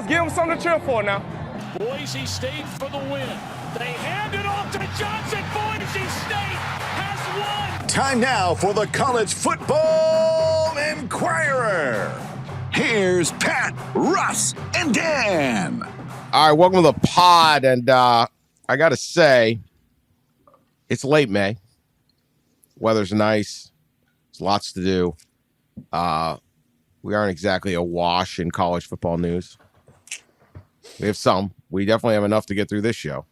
let's give them something to cheer for now. Boise State for the win. They hand it off to Johnson. Boise State has won. Time now for the College Football Inquirer. Here's Pat, Russ, and Dan. All right, welcome to the pod. And I got to say, it's late May. Weather's nice. There's lots to do. We aren't exactly awash in college football news. We have some. We definitely have enough to get through this show.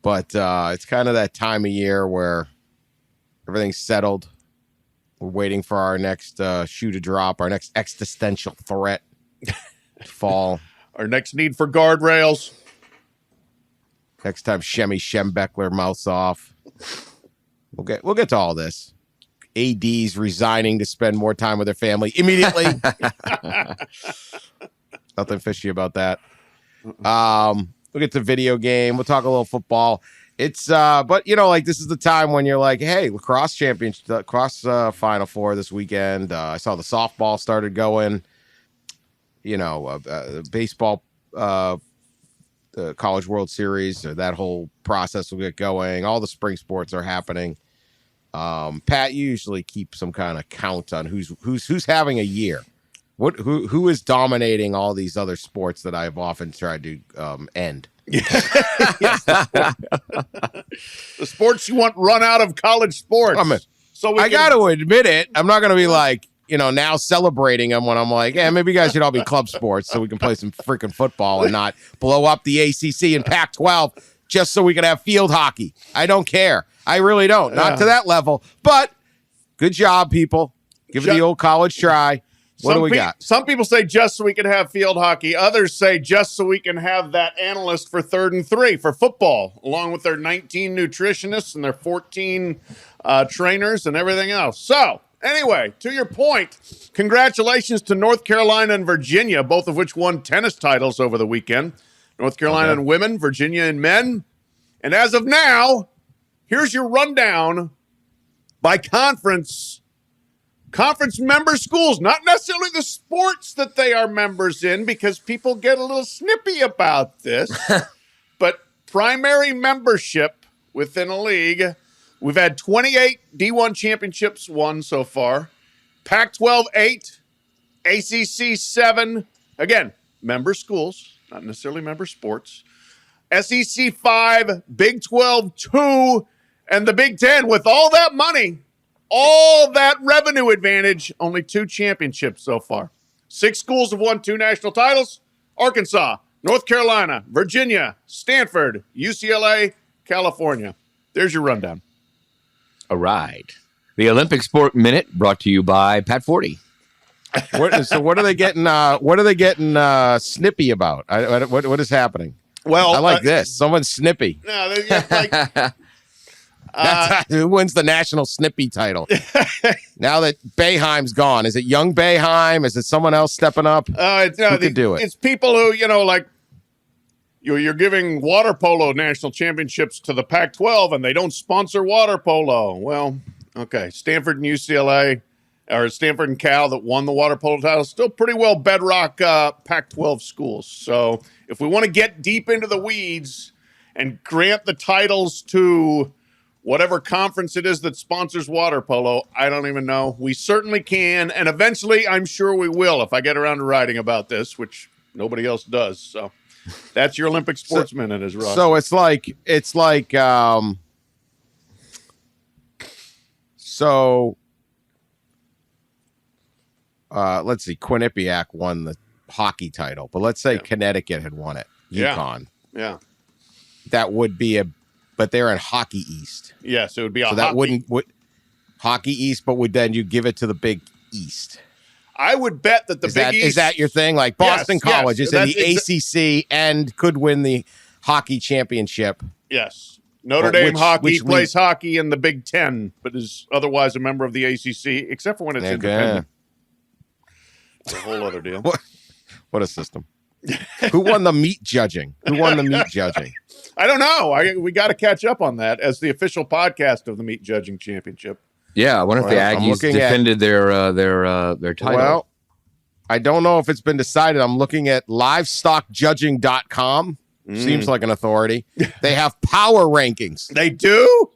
But it's kind of that time of year where everything's settled. We're waiting for our next shoe to drop, our next existential threat to fall. Our next need for guardrails. Next time Schembechler mouths off. We'll get to all this. ADs resigning to spend more time with their family immediately. Nothing fishy about that. We'll get to video game. We'll talk a little football. It's but you know, like this is the time when you're like, hey, lacrosse championship, lacrosse Final Four this weekend. I saw the softball started going. You know, baseball, the College World Series, or that whole process will get going. All the spring sports are happening. Pat, you usually keep some kind of count on who's having a year. Who is dominating all these other sports that I've often tried to end? The sports you want run out of college sports. I got to admit it. I'm not going to be like, you know, now celebrating them when I'm like, maybe you guys should all be club sports so we can play some freaking football and not blow up the ACC and Pac-12 just so we can have field hockey. I don't care. I really don't. Not to that level. But good job, people. Give it the old college try. What do we got? Some people say just so we can have field hockey. Others say just so we can have that analyst for 3rd and 3 for football, along with their 19 nutritionists and their 14 trainers and everything else. So, anyway, to your point, congratulations to North Carolina and Virginia, both of which won tennis titles over the weekend. North Carolina in women, Virginia in men. And as of now, here's your rundown by conference member schools, not necessarily the sports that they are members in, because people get a little snippy about this, but primary membership within a league. We've had 28 D1 championships won so far. Pac-12, 8. ACC, 7. Again, member schools, not necessarily member sports. SEC, 5. Big 12, 2. And the Big 10, with all that money, all that revenue advantage, only 2 championships so far. 6 schools have won 2 national titles. Arkansas, North Carolina, Virginia, Stanford, UCLA, California. There's your rundown. All right. The Olympic Sport Minute brought to you by Pat Forde. What are they getting? What are they getting snippy about? What is happening? Well, I like this. Someone's snippy. No, they get like. Who wins the national snippy title? Now that Boeheim's gone, is it young Boeheim? Is it someone else stepping up? Who could do it? It's people who, you know, like you're giving water polo national championships to the Pac-12 and they don't sponsor water polo. Well, okay. Stanford and UCLA, or Stanford and Cal that won the water polo title, still pretty well bedrock Pac-12 schools. So if we want to get deep into the weeds and grant the titles to whatever conference it is that sponsors water polo, I don't even know. We certainly can, and eventually I'm sure we will if I get around to writing about this, which nobody else does. So that's your Olympic Sports Minute, is Ross. So it's like let's see, Quinnipiac won the hockey title, but let's say Connecticut had won it. UConn. Yeah. That would be but they're in Hockey East. Yes, it would be Hockey East, but would then you give it to the Big East? I would bet that Big East... Is that your thing? Like Boston College is in the ACC and could win the hockey championship. Yes. Notre Dame plays hockey in the Big Ten, but is otherwise a member of the ACC, except for when it's independent. It's a whole other deal. What a system. Who won the meat judging? I don't know. We got to catch up on that as the official podcast of the meat judging championship. Yeah, I wonder if the Aggies defended their title. Well, I don't know if it's been decided. I'm looking at livestockjudging.com. Seems like an authority. They have power rankings. They do?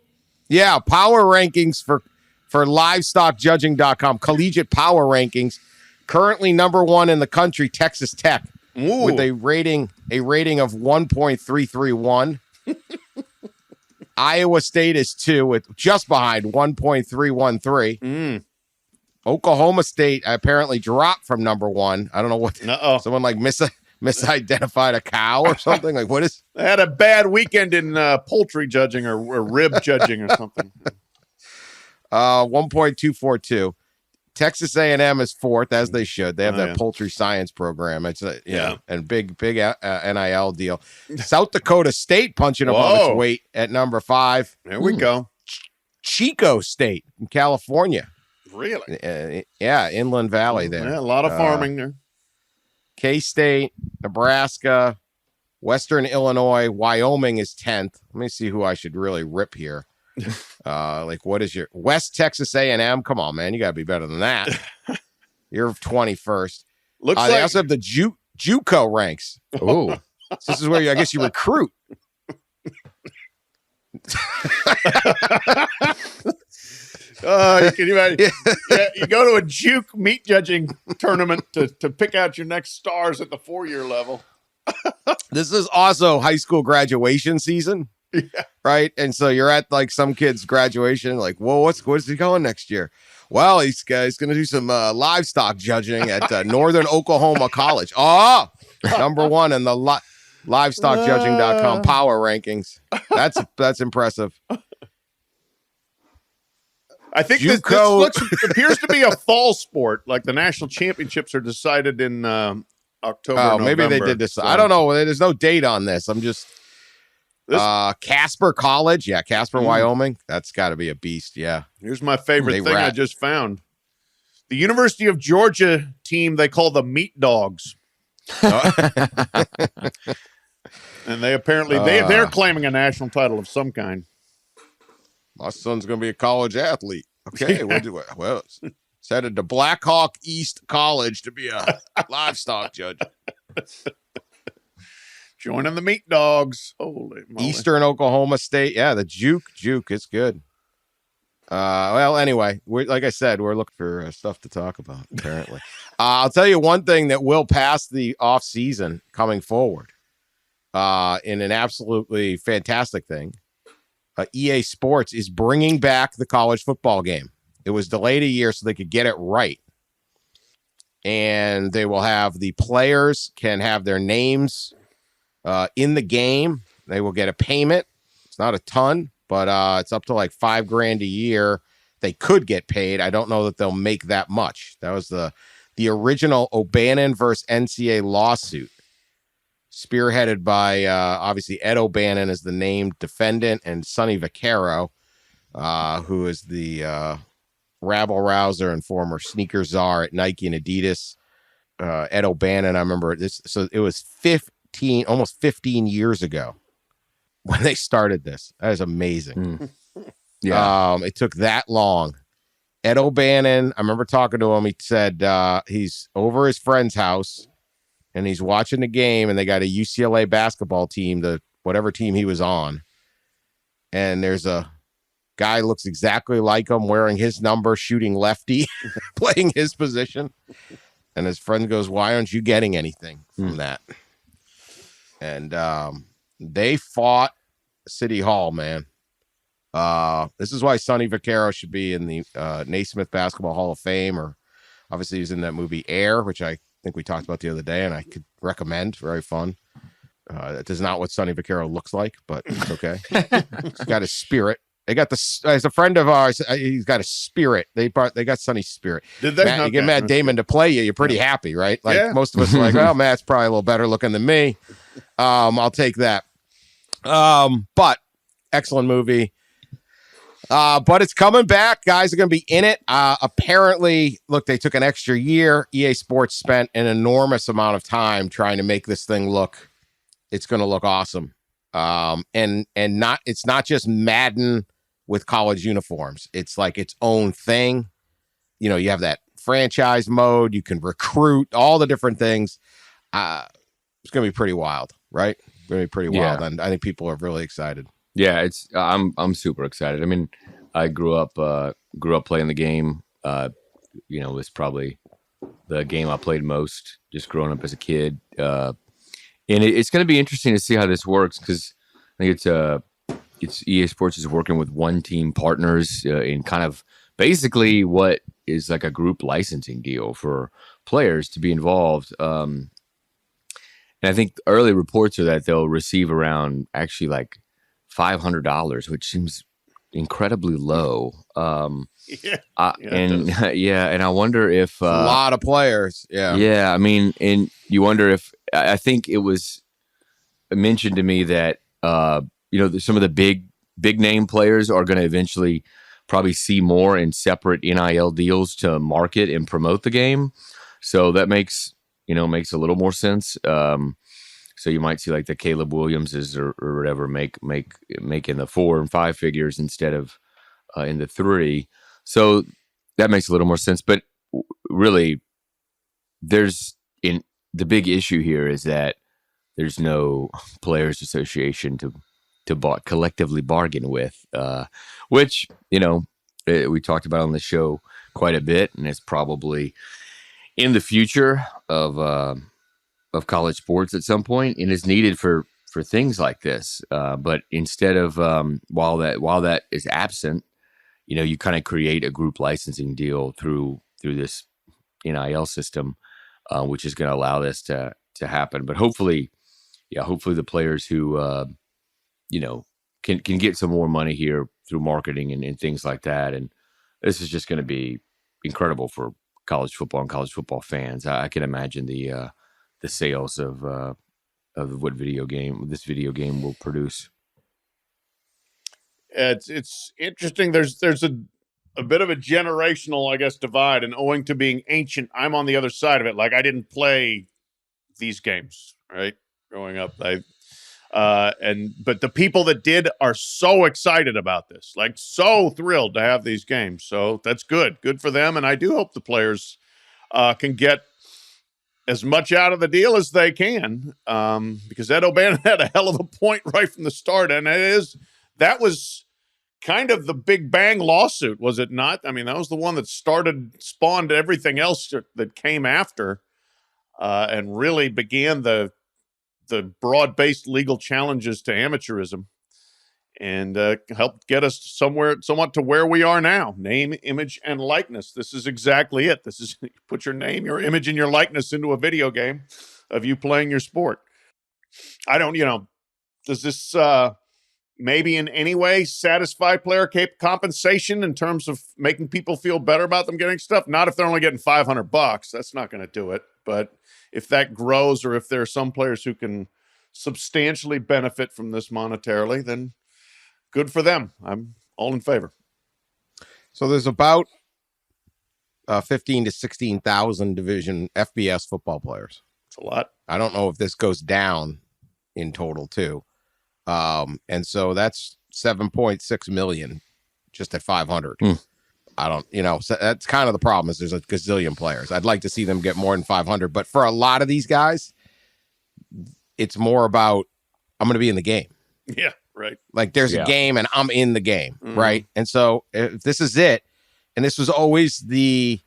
Yeah, power rankings for livestockjudging.com. Collegiate power rankings. Currently number 1 in the country, Texas Tech, with a rating of 1.331. Iowa State is 2, with just behind 1.313. Oklahoma State apparently dropped from number 1. I don't know what. Someone like misidentified a cow or something. Like, what is? They had a bad weekend in poultry judging or rib judging or something. 1.242. Texas A&M is 4th, as they should. They have that poultry science program. It's and big NIL deal. South Dakota State punching above its weight at number 5. There we go. Chico State in California. Really? Inland Valley there. Yeah, a lot of farming there. K-State, Nebraska, Western Illinois, Wyoming is 10th. Let me see who I should really rip here. What is your West Texas A&M? Come on, man, you got to be better than that. You're 21st. Looks they also have the JUCO ranks. Oh, This is where I guess you recruit. You can imagine. You go to a juke meat judging tournament to pick out your next stars at the 4-year level. This is also high school graduation season. Yeah. Right. And so you're at like some kid's graduation, like, whoa, what's he going next year? Well, he's going to do some livestock judging at Northern Oklahoma College. Oh, number 1 in the livestockjudging.com power rankings. That's impressive. I think this appears to be a fall sport. Like the national championships are decided in October. Oh, maybe they did this. So. I don't know. There's no date on this. I'm just Casper College. Yeah, Casper, Wyoming. That's got to be a beast. Yeah. Here's my favorite thing I just found. The University of Georgia team they call the Meat Dogs. And they apparently they're claiming a national title of some kind. My son's going to be a college athlete. Okay, well, it's headed to Blackhawk East College to be a livestock judge. Joining the Meat Dogs. Holy moly. Eastern Oklahoma State. Yeah, the Juke. It's good. Well, anyway, like I said, we're looking for stuff to talk about, apparently. I'll tell you one thing that will pass the off season coming forward in an absolutely fantastic thing. EA Sports is bringing back the college football game. It was delayed a year so they could get it right. And they will have the players can have their names in the game. They will get a payment. It's not a ton, but it's up to like $5,000 a year. They could get paid. I don't know that they'll make that much. That was the original O'Bannon versus NCAA lawsuit, spearheaded by obviously Ed O'Bannon as the named defendant and Sonny Vaccaro, who is the rabble rouser and former sneaker czar at Nike and Adidas. Ed O'Bannon, I remember this. So it was almost 15 years ago when they started this. That is amazing. Yeah. It took that long. Ed O'Bannon, I remember talking to him. He said he's over his friend's house and he's watching the game, and they got a UCLA basketball team, whatever team he was on. And there's a guy looks exactly like him, wearing his number, shooting lefty, playing his position. And his friend goes, "Why aren't you getting anything from that?" And they fought City Hall, man. This is why Sonny Vaccaro should be in the Naismith Basketball Hall of Fame, or obviously he was in that movie Air, which I think we talked about the other day, and I could recommend. Very fun. It is not what Sonny Vaccaro looks like, but it's okay. He's got his spirit. They got as a friend of ours, he's got a spirit. They got Sonny's spirit. Did they? You get Matt Damon to play you, you're pretty happy, right? Like most of us are like, well, Matt's probably a little better looking than me. I'll take that. But excellent movie. But it's coming back. Guys are going to be in it. Apparently, look, they took an extra year. EA Sports spent an enormous amount of time trying to make this thing look. It's going to look awesome. It's not just Madden with college uniforms. It's like its own thing. You know, you have that franchise mode. You can recruit, all the different things. It's going to be pretty wild, right? It's going to be pretty wild, and I think people are really excited. Yeah, I'm super excited. I mean, I grew up playing the game. It was probably the game I played most just growing up as a kid. And it's going to be interesting to see how this works, because I think it's EA Sports is working with one team partners in kind of basically what is like a group licensing deal for players to be involved. And I think early reports are that they'll receive around actually like $500, which seems incredibly low. And I wonder if a lot of players. Yeah. I mean, and you wonder if, I think it was mentioned to me that, some of the big name players are going to eventually probably see more in separate NIL deals to market and promote the game. So that makes a little more sense. So you might see like the Caleb Williamses or whatever making the 4 and 5 figures instead of in the 3. So that makes a little more sense. But really, the big issue here is that there's no players association to collectively bargain with, which we talked about on the show quite a bit, and it's probably in the future of college sports at some point, and is needed for things like this. But instead of while that is absent, you kind of create a group licensing deal through this NIL system, which is going to allow this to happen. But hopefully the players who can get some more money here through marketing and things like that. And this is just going to be incredible for college football and college football fans. I can imagine the sales of what this video game will produce. It's interesting. There's a bit of a generational, I guess, divide, and owing to being ancient, I'm on the other side of it. Like, I didn't play these games, right, growing up. But the people that did are so excited about this, like so thrilled to have these games. So that's good for them, and I do hope the players can get as much out of the deal as they can, because Ed O'Bannon had a hell of a point right from the start, and that was kind of the Big Bang lawsuit, was it not? I mean, that was the one that spawned everything else that came after, and really began the broad-based legal challenges to amateurism, and helped get us somewhat to where we are now. Name, image, and likeness. This is exactly it. This is, put your name, your image, and your likeness into a video game of you playing your sport. I don't, does this maybe in any way satisfy player compensation in terms of making people feel better about them getting stuff? Not if they're only getting $500. That's not going to do it. But if that grows, or if there are some players who can substantially benefit from this monetarily, then good for them. I'm all in favor. So there's about 15 to 16,000 division FBS football players. It's a lot. I don't know if this goes down in total too. And so that's 7.6 million just at 500. I don't, so that's kind of the problem, is there's a gazillion players. I'd like to see them get more than 500, but for a lot of these guys, it's more about, I'm going to be in the game. Yeah. Right. Like there's a game and I'm in the game. Right. And so if this is it, and this was always this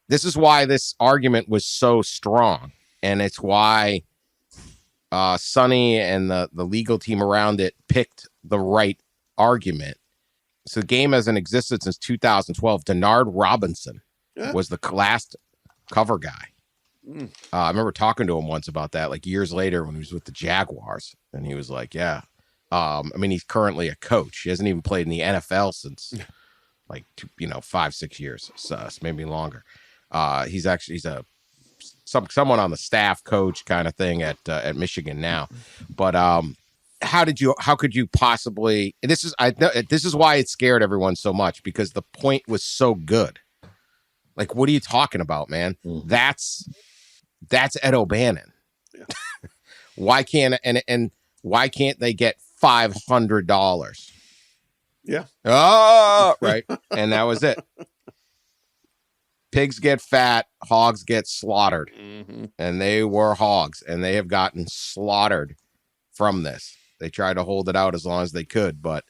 is why this argument was so strong. And it's why Sonny and the legal team around it picked the right argument. So the game hasn't existed since 2012. Denard Robinson was the last cover guy. I remember talking to him once about that, like years later when he was with the Jaguars. And he was like, yeah. He's currently a coach. He hasn't even played in the NFL since like 5-6 years, so maybe longer. He's someone on the staff, coach kind of thing at Michigan now. But how could you possibly? This is why it scared everyone so much, because the point was so good. Like, what are you talking about, man? That's Ed O'Bannon. Yeah. Why can't they get $500? Yeah. Oh, right. And that was it. pigs get fat, hogs get slaughtered. Mm-hmm. And they were hogs, and they have gotten slaughtered from this. They tried to hold it out as long as they could, but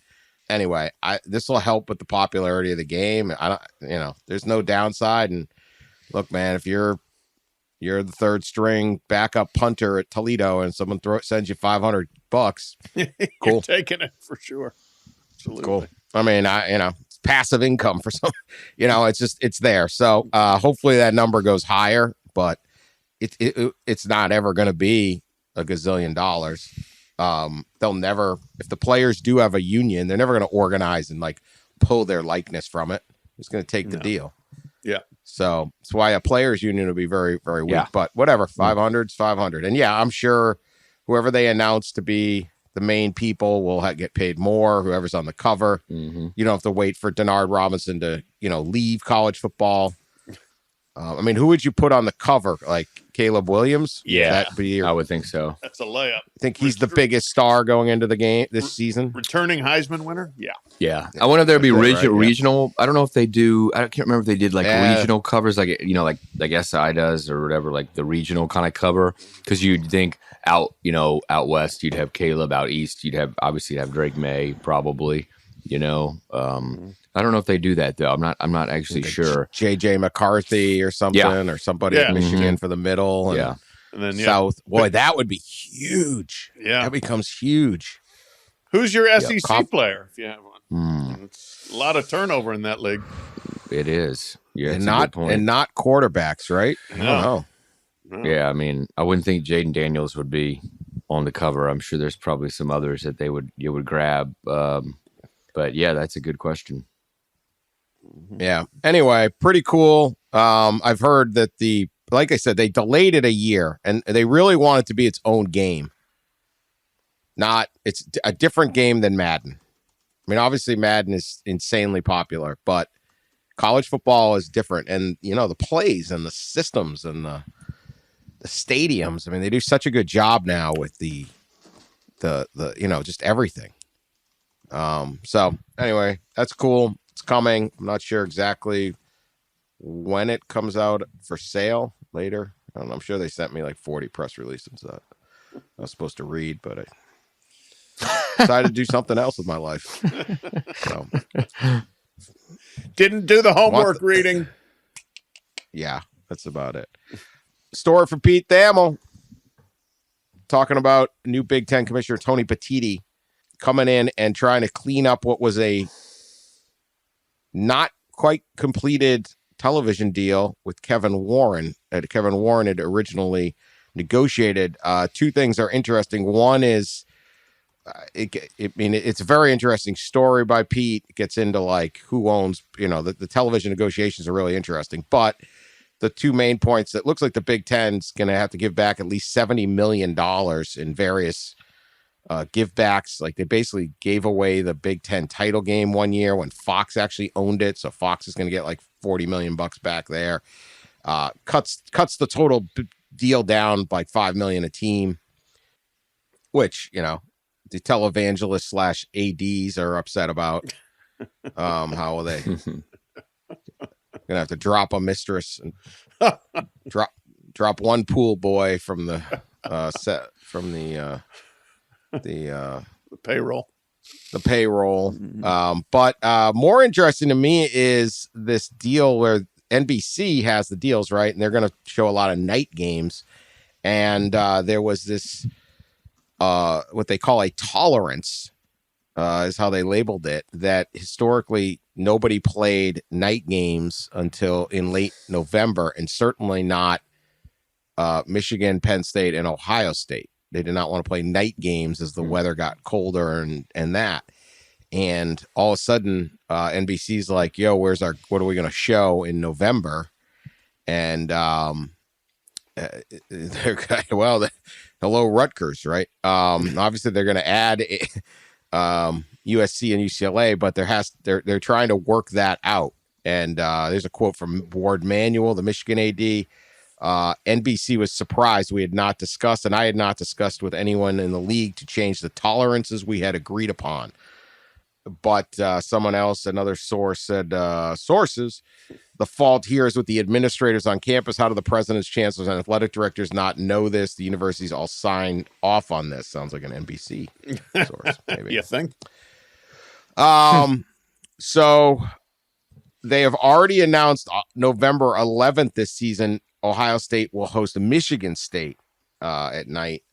anyway, this will help with the popularity of the game. There's no downside. And look, man, if you're the third string backup punter at Toledo and someone sends you $500, cool. You're taking it for sure. Absolutely. Cool. I mean, it's passive income for some, it's there. So hopefully that number goes higher, but it's not ever going to be a gazillion dollars. They'll never, if the players do have a union, they're never going to organize and like pull their likeness from it. It's going to take the deal. Yeah. So that's why a players union will be very, very weak, Yeah. but whatever, 500's 500. And yeah, I'm sure whoever they announce to be the main people will get paid more. Whoever's on the cover, Mm-hmm. you don't have to wait for Denard Robinson to, leave college football. I mean, who would you put on the cover? Like Caleb Williams? Yeah, That'd be I would think so. That's a layup. I think he's the biggest star going into the game this season. Returning Heisman winner? Yeah. Yeah. I wonder if there'd be Right, yeah. regional. I don't know if they do. I can't remember if they did like Yeah. regional covers, like SI does or whatever, like the regional kind of cover. Because you'd think out west, you'd have Caleb. Out east, you'd have Drake May probably. I don't know if they do that though. I'm not actually sure. JJ McCarthy or something, or somebody at Yeah. Michigan for the middle. And Yeah. And then South. Boy, that would be huge. Yeah. That becomes huge. Who's your SEC comp- player if you have one? It's a lot of turnover in that league. It is. Yeah, and it's a good point. not quarterbacks, right? I don't know. Yeah, I mean, I wouldn't think Jaden Daniels would be on the cover. I'm sure there's probably some others that you would grab. But yeah, that's a good question. Yeah. Anyway, pretty cool. I've heard that like I said, they delayed it a year, and they really want it to be its own game. It's a different game than Madden. I mean, obviously Madden is insanely popular, but college football is different. And, the plays and the systems and the stadiums, I mean, they do such a good job now with the just everything. So anyway, that's cool. It's coming. I'm not sure exactly when it comes out for sale later. I don't know. I'm sure they sent me like 40 press releases that I was supposed to read, but I decided to do something else with my life. So Didn't do the homework reading. yeah, that's about it. Story for Pete Thamel. Talking about new Big Ten Commissioner Tony Petitti coming in and trying to clean up what was a not quite completed television deal with Kevin Warren. Kevin Warren had originally negotiated. Two things are interesting. One is, it's a very interesting story by Pete. It gets into like who owns, the television negotiations are really interesting. But the two main points, that looks like the Big Ten's going to have to give back at least $70 million in various give backs. Like they basically gave away the Big Ten title game one year when Fox actually owned it. So Fox is going to get like $40 million back there. Cuts the total deal by like $5 million a team, which, the televangelists / ADs are upset about. How will they gonna have to drop a mistress and drop one pool boy from the set from the payroll. The payroll. But more interesting to me is this deal where NBC has the deals, right? And they're going to show a lot of night games. And there was this, what they call a tolerance, is how they labeled it, that historically nobody played night games until in late November, and certainly not Michigan, Penn State, and Ohio State. They did not want to play night games as the weather got colder and that. And all of a sudden, NBC's like, yo, what are we going to show in November? And hello, Rutgers, right? Obviously, they're going to add USC and UCLA, but they're trying to work that out. And there's a quote from Ward Manuel, the Michigan AD. NBC was surprised we had not discussed, and I had not discussed with anyone in the league to change the tolerances we had agreed upon. but someone else, another source said, sources, the fault here is with the administrators on campus. How do the presidents, chancellors, and athletic directors not know this? The universities all sign off on this. Sounds like an NBC source, maybe. You think? So they have already announced November 11th this season, Ohio State will host Michigan State at night.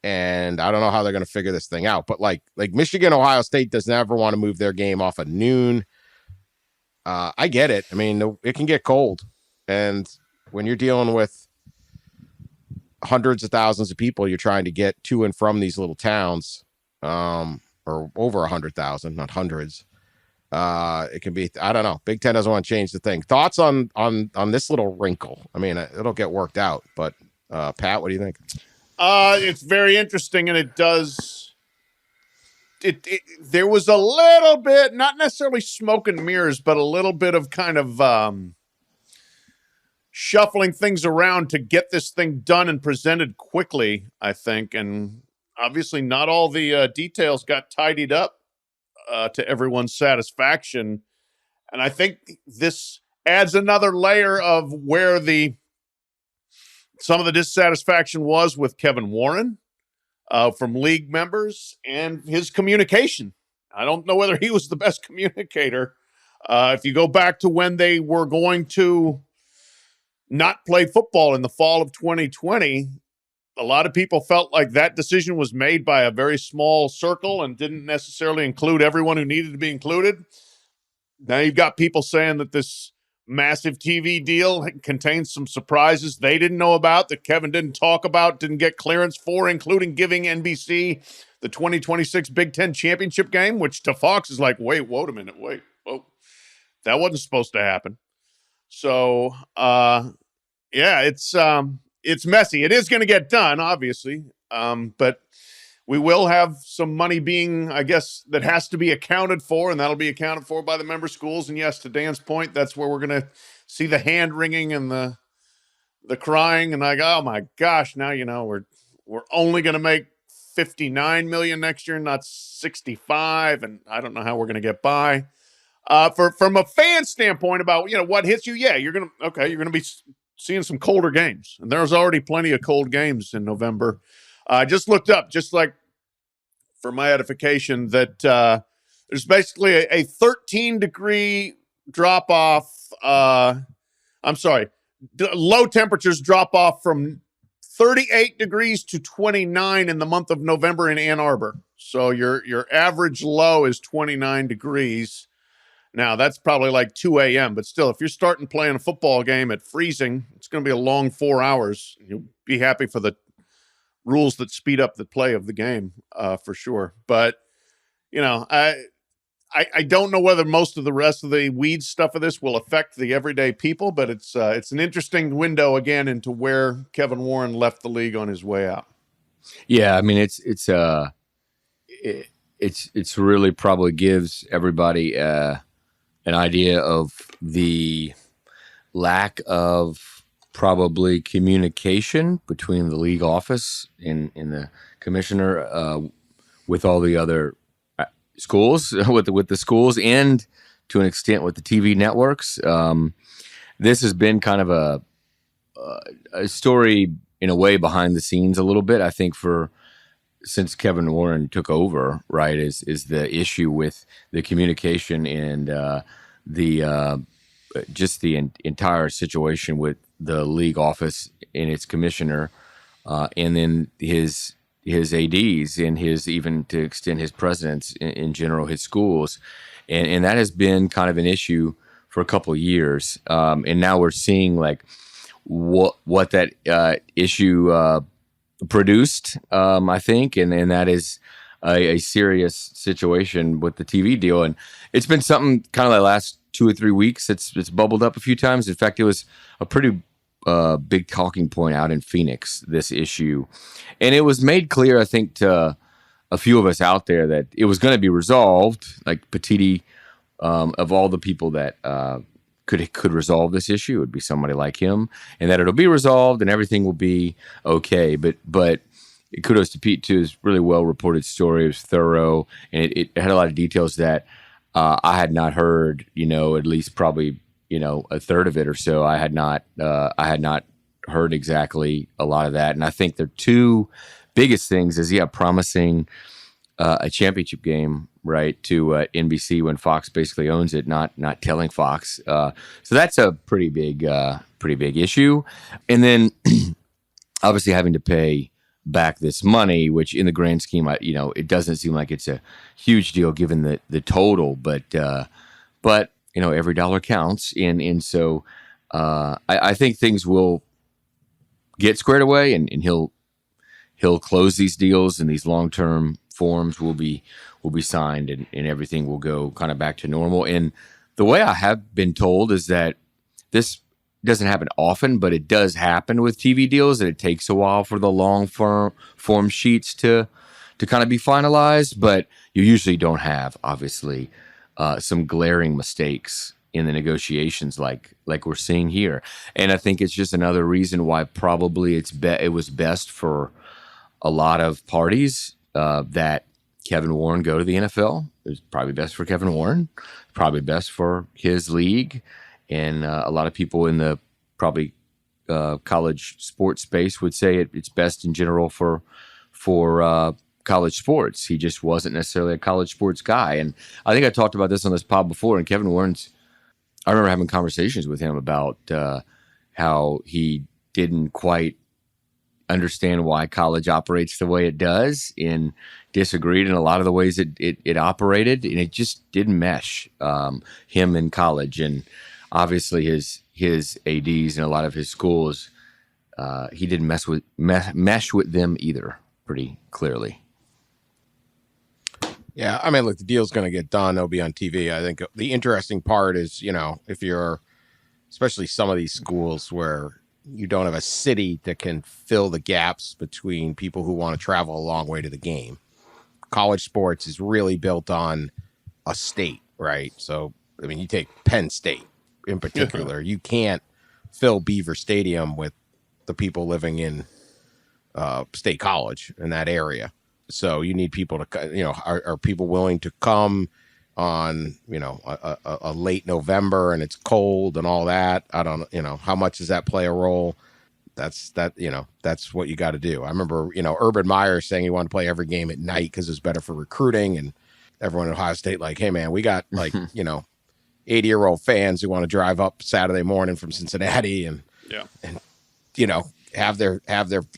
And I don't know how they're going to figure this thing out. But like Michigan, Ohio State doesn't ever want to move their game off of noon. I get it. I mean, it can get cold. And when you're dealing with hundreds of thousands of people, you're trying to get to and from these little towns, or over 100,000, not hundreds. It can be, I don't know. Big Ten doesn't want to change the thing. Thoughts on this little wrinkle? I mean, it'll get worked out, but Pat, what do you think? It's very interesting, and it does. There was a little bit, not necessarily smoke and mirrors, but a little bit of kind of shuffling things around to get this thing done and presented quickly, I think. And obviously not all the details got tidied up to everyone's satisfaction. And I think this adds another layer of where some of the dissatisfaction was with Kevin Warren. From league members and his communication. I don't know whether he was the best communicator. If you go back to when they were going to not play football in the fall of 2020, a lot of people felt like that decision was made by a very small circle and didn't necessarily include everyone who needed to be included. Now you've got people saying that this massive TV deal contains some surprises they didn't know about, that Kevin didn't talk about, didn't get clearance for, including giving NBC the 2026 Big Ten championship game, which to Fox is like, wait a minute, that wasn't supposed to happen. So, yeah, it's messy. It is going to get done, obviously, but we will have some money being, I guess, that has to be accounted for, and that'll be accounted for by the member schools. And yes, to Dan's point, that's where we're going to see the hand wringing and the crying. And like, oh my gosh, now we're only going to make $59 million next year, not 65, and I don't know how we're going to get by. From a fan standpoint about what hits you, yeah, you're going to be seeing some colder games, and there's already plenty of cold games in November. I just looked up, just like for my edification, that there's basically a 13-degree drop-off. Low temperatures drop off from 38 degrees to 29 in the month of November in Ann Arbor. So your average low is 29 degrees. Now, that's probably like 2 a.m., but still, if you're starting playing a football game at freezing, it's going to be a long 4 hours. You'll be happy for the rules that speed up the play of the game, for sure. But, I don't know whether most of the rest of the weed stuff of this will affect the everyday people, but it's an interesting window again into where Kevin Warren left the league on his way out. Yeah, I mean it's really probably gives everybody an idea of the lack of probably communication between the league office and the commissioner with all the other schools, with the schools, and to an extent with the TV networks. This has been kind of a story in a way behind the scenes a little bit. I think since Kevin Warren took over, right, is the issue with the communication and just the entire situation with the league office and its commissioner, and then his ADs and even to extend his presidents in general, his schools. And that has been kind of an issue for a couple of years. And now we're seeing like what that issue produced, I think. And that is a serious situation with the TV deal. And it's been something kind of like last 2 or 3 weeks. It's bubbled up a few times. In fact, it was a pretty big talking point out in Phoenix, this issue. And it was made clear, I think, to a few of us out there that it was going to be resolved. Like Petitti, of all the people that could resolve this issue, it would be somebody like him, and that it'll be resolved and everything will be okay. But kudos to Pete too. It's really well reported story. It was thorough, and it had a lot of details that I had not heard. At least probably a third of it or so. I had not heard exactly a lot of that. And I think the two biggest things is promising a championship game, right, to NBC when Fox basically owns it, not telling Fox. So that's a pretty big issue. And then obviously having to pay back this money, which in the grand scheme, it doesn't seem like it's a huge deal given the total, but every dollar counts. And so I think things will get squared away, and he'll close these deals, and these long-term forms will be signed, and everything will go kind of back to normal. And the way I have been told is that this doesn't happen often, but it does happen with TV deals, that it takes a while for the long form sheets to kind of be finalized, but you usually don't have, obviously, some glaring mistakes in the negotiations like we're seeing here. And I think it's just another reason why probably it was best for a lot of parties that Kevin Warren go to the NFL. It was probably best for Kevin Warren, probably best for his league, and a lot of people in the probably college sports space would say it's best in general for college sports. He just wasn't necessarily a college sports guy. And I think I talked about this on this pod before, and Kevin Warren's, I remember having conversations with him about how he didn't quite understand why college operates the way it does, and disagreed in a lot of the ways it operated, and it just didn't mesh him in college. And obviously his ADs and a lot of his schools, he didn't mesh with them either, pretty clearly. Yeah, I mean, look, the deal's going to get done. It'll be on TV. I think the interesting part is, if you're, especially some of these schools where you don't have a city that can fill the gaps between people who want to travel a long way to the game. College sports is really built on a state, right? So, I mean, you take Penn State in particular. You can't fill Beaver Stadium with the people living in State College in that area. So you need people to, are people willing to come on, a late November and it's cold and all that? I don't, how much does that play a role? That's what you got to do. I remember, Urban Meyer saying he wanted to play every game at night because it's better for recruiting, and everyone at Ohio State like, hey man, we got 80-year-old fans who want to drive up Saturday morning from Cincinnati and have their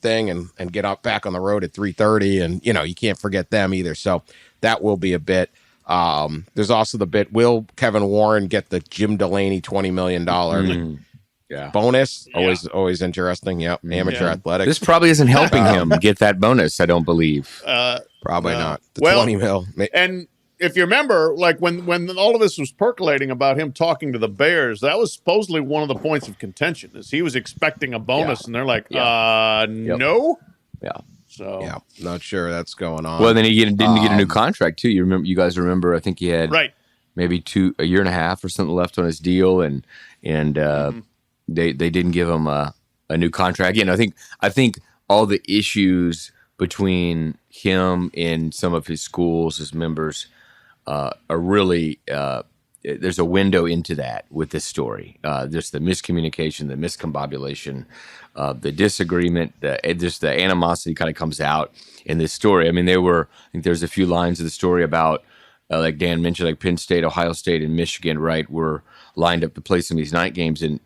thing and get up back on the road at 3:30, and you can't forget them either. So that will be a bit. There's also the bit, will Kevin Warren get the Jim Delaney $20 million bonus? Always interesting. Yep. Amateur athletics. This probably isn't helping him get that bonus, I don't believe. Probably not. The 20 mil. And if you remember, like when all of this was percolating about him talking to the Bears, that was supposedly one of the points of contention, is he was expecting a bonus, and they're like, no. Yeah. So not sure that's going on. Well, then he didn't get a new contract too. You guys remember? I think he had maybe a year and a half or something left on his deal, and they didn't give him a new contract. Again, I think all the issues between him and some of his schools, his members, are really there's a window into that with this story. Just the miscommunication, the miscombobulation, the disagreement, just the animosity kind of comes out in this story. I mean, I think there's a few lines of the story about, like Dan mentioned, like Penn State, Ohio State, and Michigan, right, were lined up to play some of these night games and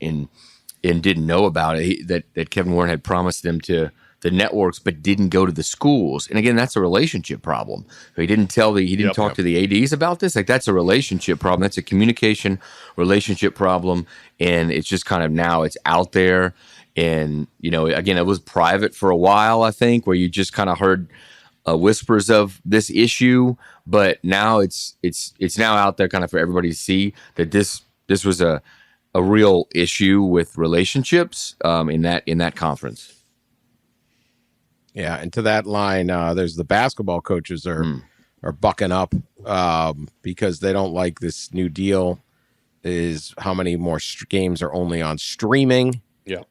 didn't know about it. That Kevin Warren had promised them to the networks, but didn't go to the schools. And again, that's a relationship problem. He didn't talk to the ADs about this. Like, that's a relationship problem. That's a communication relationship problem. And it's just kind of, now it's out there. And, again, it was private for a while, I think, where you just kind of heard whispers of this issue, but now it's now out there kind of for everybody to see that this was a real issue with relationships in that conference. Yeah, and to that line, there's the basketball coaches are bucking up because they don't like this new deal. Is how many more games are only on streaming? Yeah.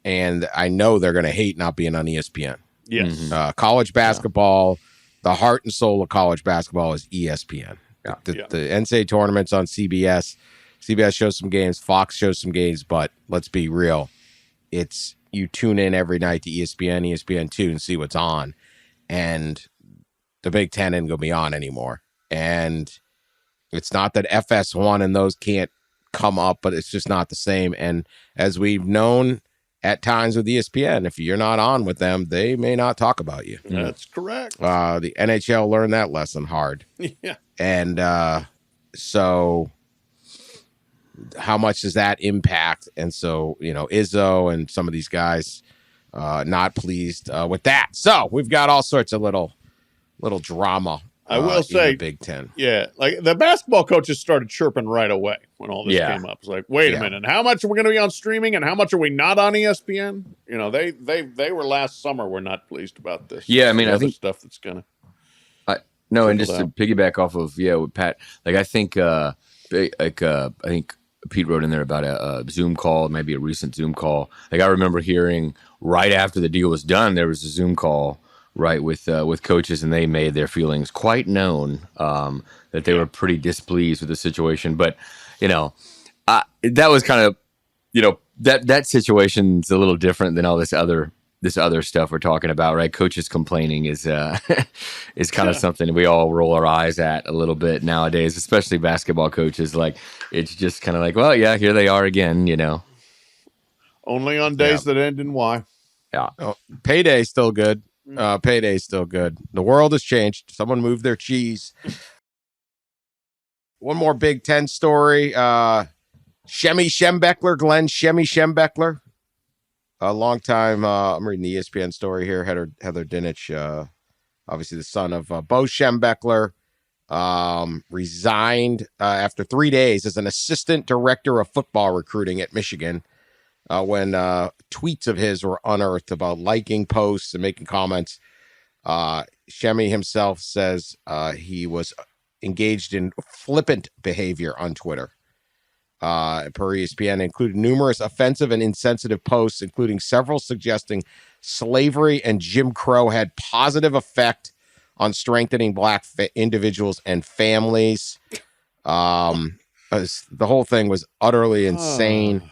And I know they're going to hate not being on ESPN. Yes. College basketball, the heart and soul of college basketball is ESPN. Yeah. The NCAA tournament's on CBS. CBS shows some games. Fox shows some games. But let's be real. It's you tune in every night to ESPN, ESPN2 and see what's on. And the Big Ten isn't going to be on anymore. And it's not that FS1 and those can't come up, but it's just not the same. And as we've known at times with ESPN, if you're not on with them, they may not talk about you. That's correct. The NHL learned that lesson hard. Yeah. And so how much does that impact? And so, Izzo and some of these guys not pleased with that. So we've got all sorts of little drama. I will say, in the Big Ten. Yeah, like the basketball coaches started chirping right away when all this came up. It's like, wait a minute, how much are we going to be on streaming, and how much are we not on ESPN? They were last summer. We're not pleased about this. Yeah, I mean, I think stuff that's gonna. No, and just to piggyback off of with Pat, like I think Pete wrote in there about a Zoom call, maybe a recent Zoom call. Like I remember hearing right after the deal was done, there was a Zoom call. Right, with coaches, and they made their feelings quite known that they were pretty displeased with the situation. But that was kind of that situation's a little different than all this other stuff we're talking about, right? Coaches complaining is kind of something we all roll our eyes at a little bit nowadays, especially basketball coaches. Like it's just kind of like, well, yeah, here they are again, Only on days that end in Y. Yeah, payday's still good. Payday's still good. The world has changed. Someone moved their cheese. One more Big Ten story. Schembechler, Glenn Schembechler. A long time. I'm reading the ESPN story here. Heather Dinich, obviously the son of Bo Schembechler, resigned after 3 days as an assistant director of football recruiting at Michigan. When tweets of his were unearthed about liking posts and making comments. Shemy himself says he was engaged in flippant behavior on Twitter. Per ESPN, included numerous offensive and insensitive posts, including several suggesting slavery and Jim Crow had positive effect on strengthening black individuals and families. The whole thing was utterly insane.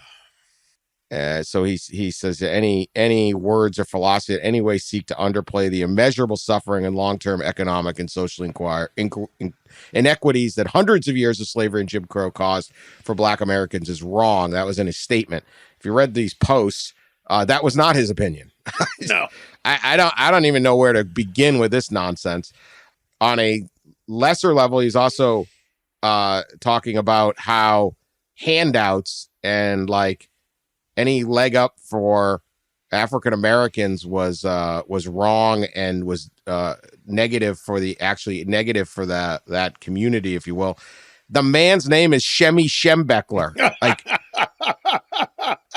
So he says any words or philosophy that any way seek to underplay the immeasurable suffering and long-term economic and social inequities that hundreds of years of slavery and Jim Crow caused for Black Americans is wrong. That was in his statement. If you read these posts, that was not his opinion. No, I don't even know where to begin with this nonsense. On a lesser level, he's also talking about how handouts and like any leg up for African Americans was wrong and was negative for that community, if you will. The man's name is Shemy Schembechler.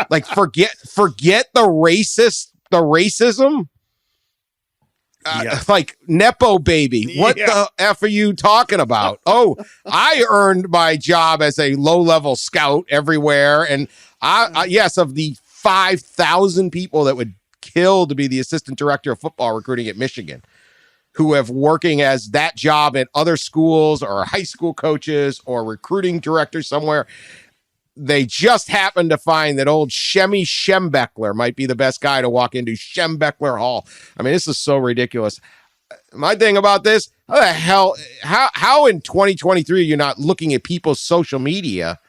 Like forget the racism. Like Nepo baby. What the F are you talking about? Oh, I earned my job as a low-level scout everywhere. And yes, of the 5,000 people that would kill to be the assistant director of football recruiting at Michigan, who have working as that job at other schools or high school coaches or recruiting directors somewhere. They just happened to find that old Shemy Schembechler might be the best guy to walk into Schembechler Hall. I mean, this is so ridiculous. My thing about this, how the hell, how in 2023 are you not looking at people's social media?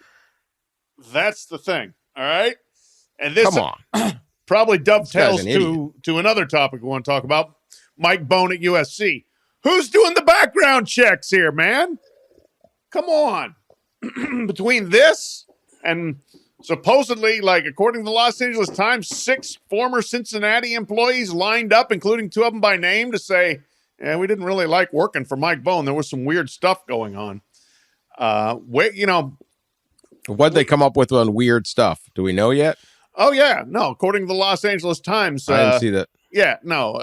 That's the thing. All right. And this Come on. Probably dovetails to another topic we want to talk about. Mike Bone at USC. Who's doing the background checks here, man? Come on. Between this and supposedly, like, according to the Los Angeles Times, 6 former Cincinnati employees lined up, including 2 of them by name, to say, yeah, we didn't really like working for Mike Bone. There was some weird stuff going on. What'd they come up with on weird stuff? Do we know yet? Oh, yeah. No, according to the Los Angeles Times. I didn't see that. Yeah, no.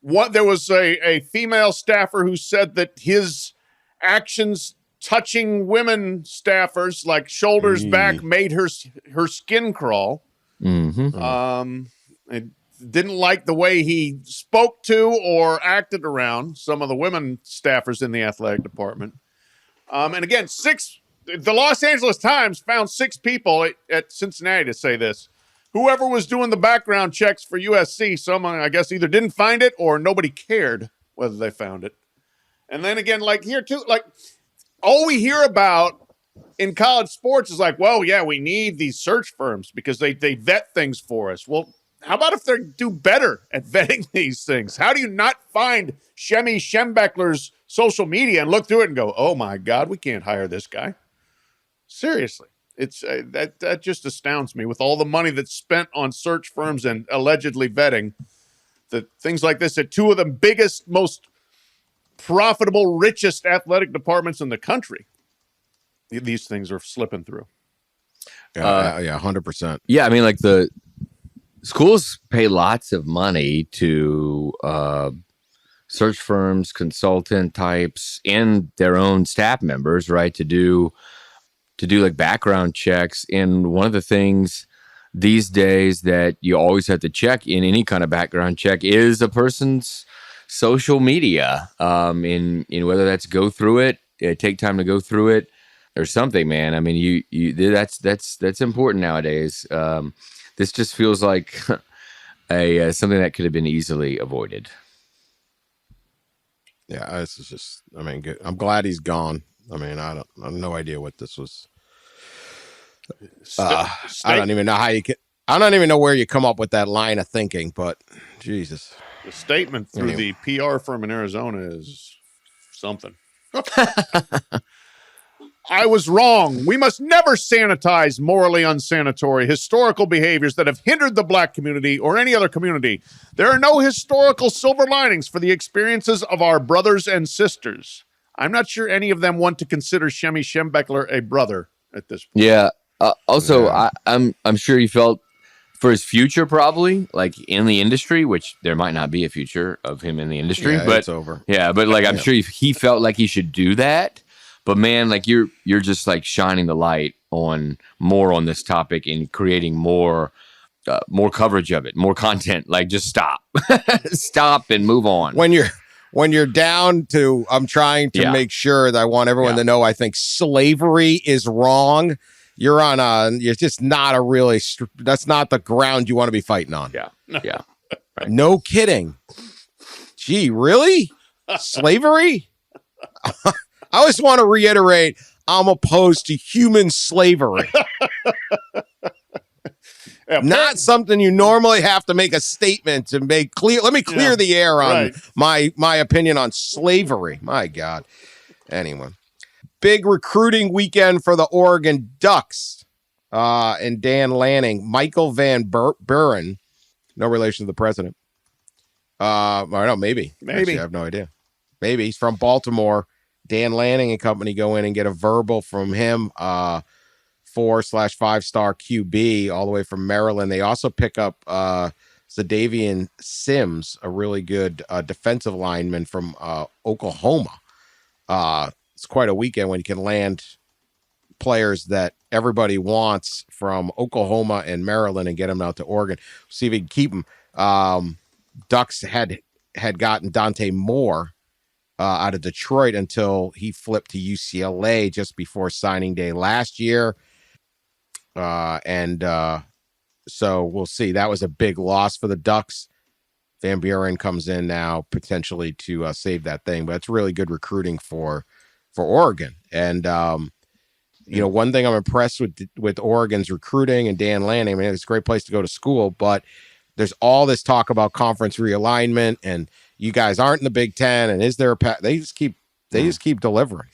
There was a female staffer who said that his actions touching women staffers, like shoulders back, made her skin crawl. Mm-hmm. And didn't like the way he spoke to or acted around some of the women staffers in the athletic department. And again, the Los Angeles Times found 6 people at Cincinnati to say this. Whoever was doing the background checks for USC, someone, I guess, either didn't find it or nobody cared whether they found it. And then again, like here too, like all we hear about in college sports is like, well, yeah, we need these search firms because they vet things for us. Well, how about if they do better at vetting these things? How do you not find Schembechler's social media and look through it and go, oh my God, we can't hire this guy? Seriously. It's that just astounds me with all the money that's spent on search firms and allegedly vetting that things like this at 2 of the biggest, most profitable, richest athletic departments in the country. These things are slipping through. Yeah, 100%. Yeah, I mean, like the schools pay lots of money to search firms, consultant types, and their own staff members, right, to do like background checks. And one of the things these days that you always have to check in any kind of background check is a person's social media. In whether that's go through it, take time to go through it, or something, man. I mean, that's important nowadays. This just feels like something that could have been easily avoided. Yeah, this is just. I mean, good. I'm glad he's gone. I mean, I have no idea what this was. I don't even know how you can. I don't even know where you come up with that line of thinking, but Jesus. The statement through the PR firm in Arizona is something. I was wrong. We must never sanitize morally unsanitary historical behaviors that have hindered the Black community or any other community. There are no historical silver linings for the experiences of our brothers and sisters. I'm not sure any of them want to consider Schembechler a brother at this point. Yeah. I'm sure he felt for his future, probably like in the industry, which there might not be a future of him in the industry, but it's over. Yeah, but like I'm sure he felt like he should do that. But man, like you're just like shining the light on more on this topic and creating more coverage of it, more content. Like just stop, stop and move on. When you're down to, I'm trying to make sure that I want everyone to know I think slavery is wrong. You're just not that's not the ground you want to be fighting on. Yeah. Yeah. Right. No kidding. Gee, really? Slavery? I always want to reiterate, I'm opposed to human slavery. Not something you normally have to make a statement to make clear. Let me clear the air on my opinion on slavery. My God. Anyway. Big recruiting weekend for the Oregon Ducks and Dan Lanning. Michael Van Buren, no relation to the president. I don't know, maybe. Actually, I have no idea. Maybe he's from Baltimore. Dan Lanning and company go in and get a verbal from him, 4/5-star QB, all the way from Maryland. They also pick up Zadavian Sims, a really good defensive lineman from Oklahoma. It's quite a weekend when you can land players that everybody wants from Oklahoma and Maryland and get them out to Oregon. See if we can keep them. Ducks had gotten Dante Moore out of Detroit until he flipped to UCLA just before signing day last year. So we'll see. That was a big loss for the Ducks. Van Buren comes in now potentially to save that thing, but it's really good recruiting for Oregon. And, one thing I'm impressed with Oregon's recruiting and Dan Lanning, I mean, it's a great place to go to school, but there's all this talk about conference realignment and you guys aren't in the Big Ten. And is there a path? They just keep delivering.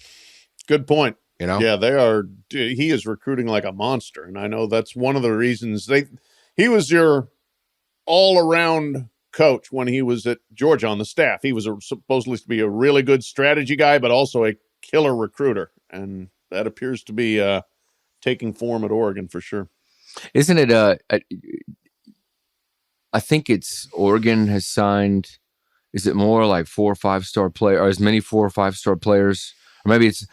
Good point. Yeah, they are. He is recruiting like a monster. And I know that's one of the reasons he was your all around coach when he was at Georgia on the staff. He was supposedly to be a really good strategy guy, but also a killer recruiter. And that appears to be taking form at Oregon for sure. Isn't it? I think it's Oregon has signed. Is it more like 4 or 5-star player, or as many 4 or 5-star players, or maybe it's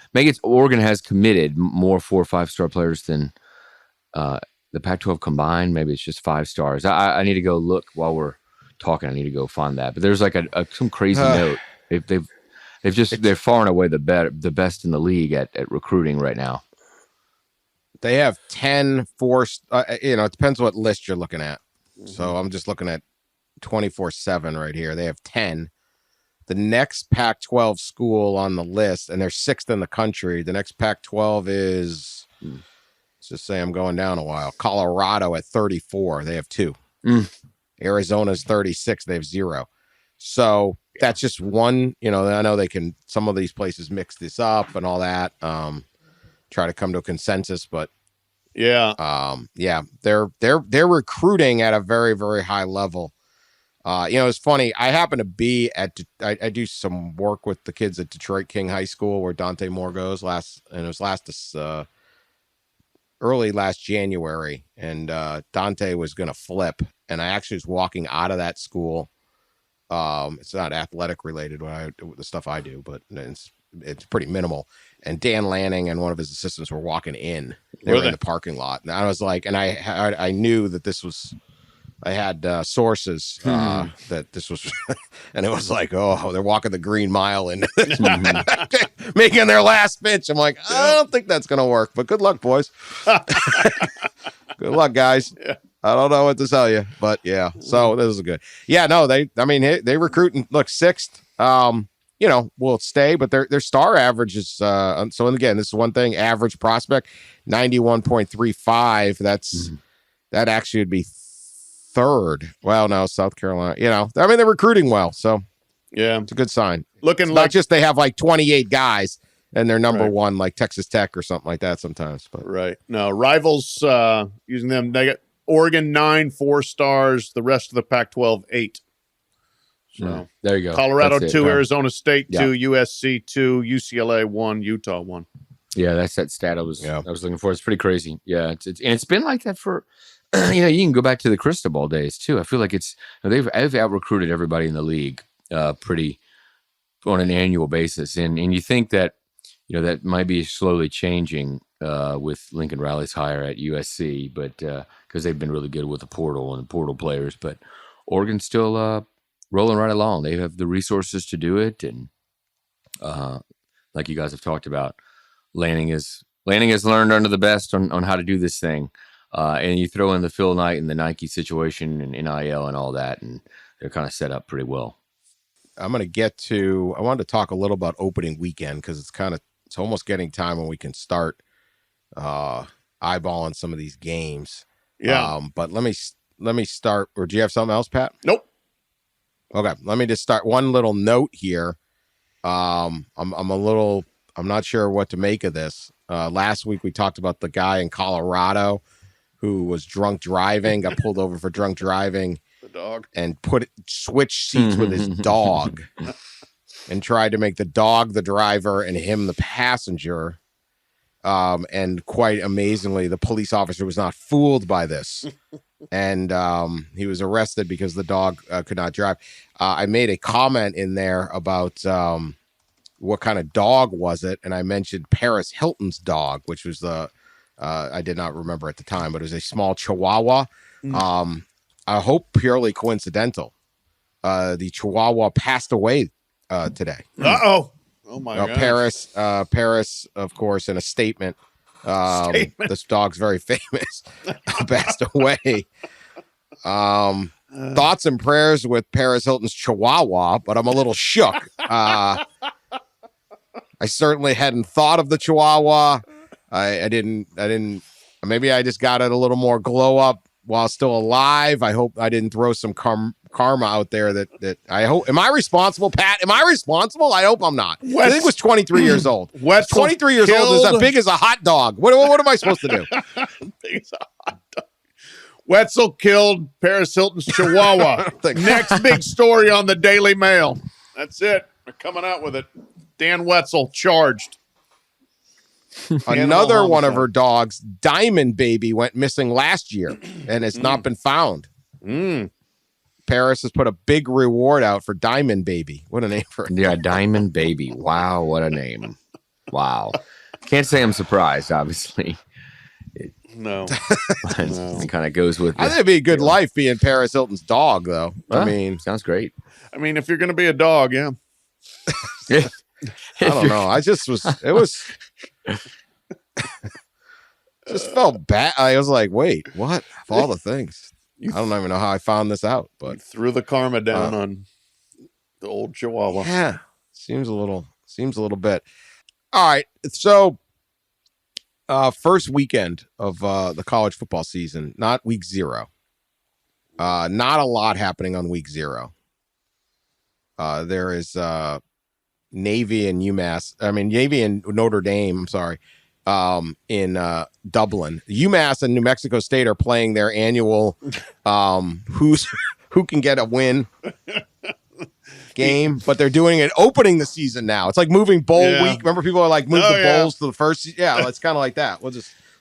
Oregon has committed more 4 or 5-star players than the Pac-12 combined. Maybe it's just 5 stars. I need to go look while we're talking. I need to go find that. But there's like some crazy note. They're far and away the best in the league at recruiting right now. They have 10 forced. It depends what list you're looking at. So I'm just looking at 24/7 right here. They have 10. The next Pac-12 school on the list, and they're 6th in the country. The next Pac-12 is, let's just say I'm going down a while. Colorado at 34. They have 2. Arizona's 36. They have 0. So that's just one. I know they can. Some of these places mix this up and all that. Try to come to a consensus, but they're recruiting at a very, very high level. It's funny. I happen to be I do some work with the kids at Detroit King High School where Dante Moore goes early last January, and Dante was going to flip, and I actually was walking out of that school. It's not athletic related the stuff I do, but it's pretty minimal. And Dan Lanning and one of his assistants were walking in. They were in the parking lot, and I was like, and I knew that this was. I had sources that this was, and it was like, oh, they're walking the Green Mile and making their last pitch. I'm like, I don't think that's going to work, but good luck, boys. Good luck, guys. Yeah. I don't know what to tell you, but yeah. So this is good. Yeah, no, they recruit and look 6th. Will stay, but their star average is so. And again, this is one thing. Average prospect 91.35. That actually would be 3rd. Well, no, South Carolina. They're recruiting well, so yeah, it's a good sign. Looking it's like not just they have like 28 guys and they're number one, like Texas Tech or something like that sometimes. But right. No, rivals using them. They got Oregon 9 4-stars. The rest of the Pac-12 8. So there you go. Colorado 2, Arizona State 2, USC 2, UCLA 1, Utah 1. Yeah, that's that stat I was looking for. It's pretty crazy. Yeah, it's been like that for. You can go back to the Cristobal days too. I feel like they've out recruited everybody in the league pretty on an annual basis, and you think that that might be slowly changing with Lincoln Riley's hire at USC, but because they've been really good with the portal and the portal players, but Oregon's still rolling right along. They have the resources to do it, and like you guys have talked about, Lanning has learned under the best on how to do this thing. And you throw in the Phil Knight and the Nike situation and NIL and all that, and they're kind of set up pretty well. I wanted to talk a little about opening weekend because it's almost getting time when we can start eyeballing some of these games. Yeah. But let me start. Or do you have something else, Pat? Nope. Okay. Let me just start. One little note here. I'm not sure what to make of this. Last week we talked about the guy in Colorado who was drunk driving, got pulled over for drunk driving, the dog, and switched seats with his dog, and tried to make the dog the driver and him the passenger. And quite amazingly, the police officer was not fooled by this, and he was arrested because the dog could not drive. I made a comment in there about what kind of dog was it, and I mentioned Paris Hilton's dog, which was I did not remember at the time, but it was a small Chihuahua. I hope purely coincidental. The Chihuahua passed away today. Oh my God. Paris, of course, in a statement. This dog's very famous. Passed away. Thoughts and prayers with Paris Hilton's Chihuahua, but I'm a little shook. I certainly hadn't thought of the Chihuahua. I didn't, maybe I just got it a little more glow up while still alive. I hope I didn't throw some karma out there that I hope. Am I responsible, Pat? Am I responsible? I hope I'm not. I think it was 23 years old. Wetzel 23 years old is as big as a hot dog. What am I supposed to do? Big as a hot dog. Wetzel killed Paris Hilton's Chihuahua. Next big story on the Daily Mail. That's it. We're coming out with it. Dan Wetzel charged. Another one of her dogs, Diamond Baby, went missing last year and has not been found. Paris has put a big reward out for Diamond Baby. What a name for it. Yeah, Diamond Baby. Wow, what a name. Wow. Can't say I'm surprised, obviously. No. It kind of goes with. I think it'd be a good life being Paris Hilton's dog, though. I mean, sounds great. I mean, if you're going to be a dog, yeah. Yeah. I don't know. I just was. It was. Just felt bad. I was like, wait, what? Of all the things, I don't even know how I found this out, but threw the karma down on the old Chihuahua. yeah, seems a little bit. All right, so first weekend of the college football season, not week 0. Not a lot happening on week 0. There is Navy and UMass. I mean, Navy and Notre Dame. I'm sorry. In Dublin, UMass and New Mexico State are playing their annual who can get a win game, but they're doing it opening the season now. It's like moving bowl week. Remember, people are like move the bowls to the first. Yeah, it's kind of like that.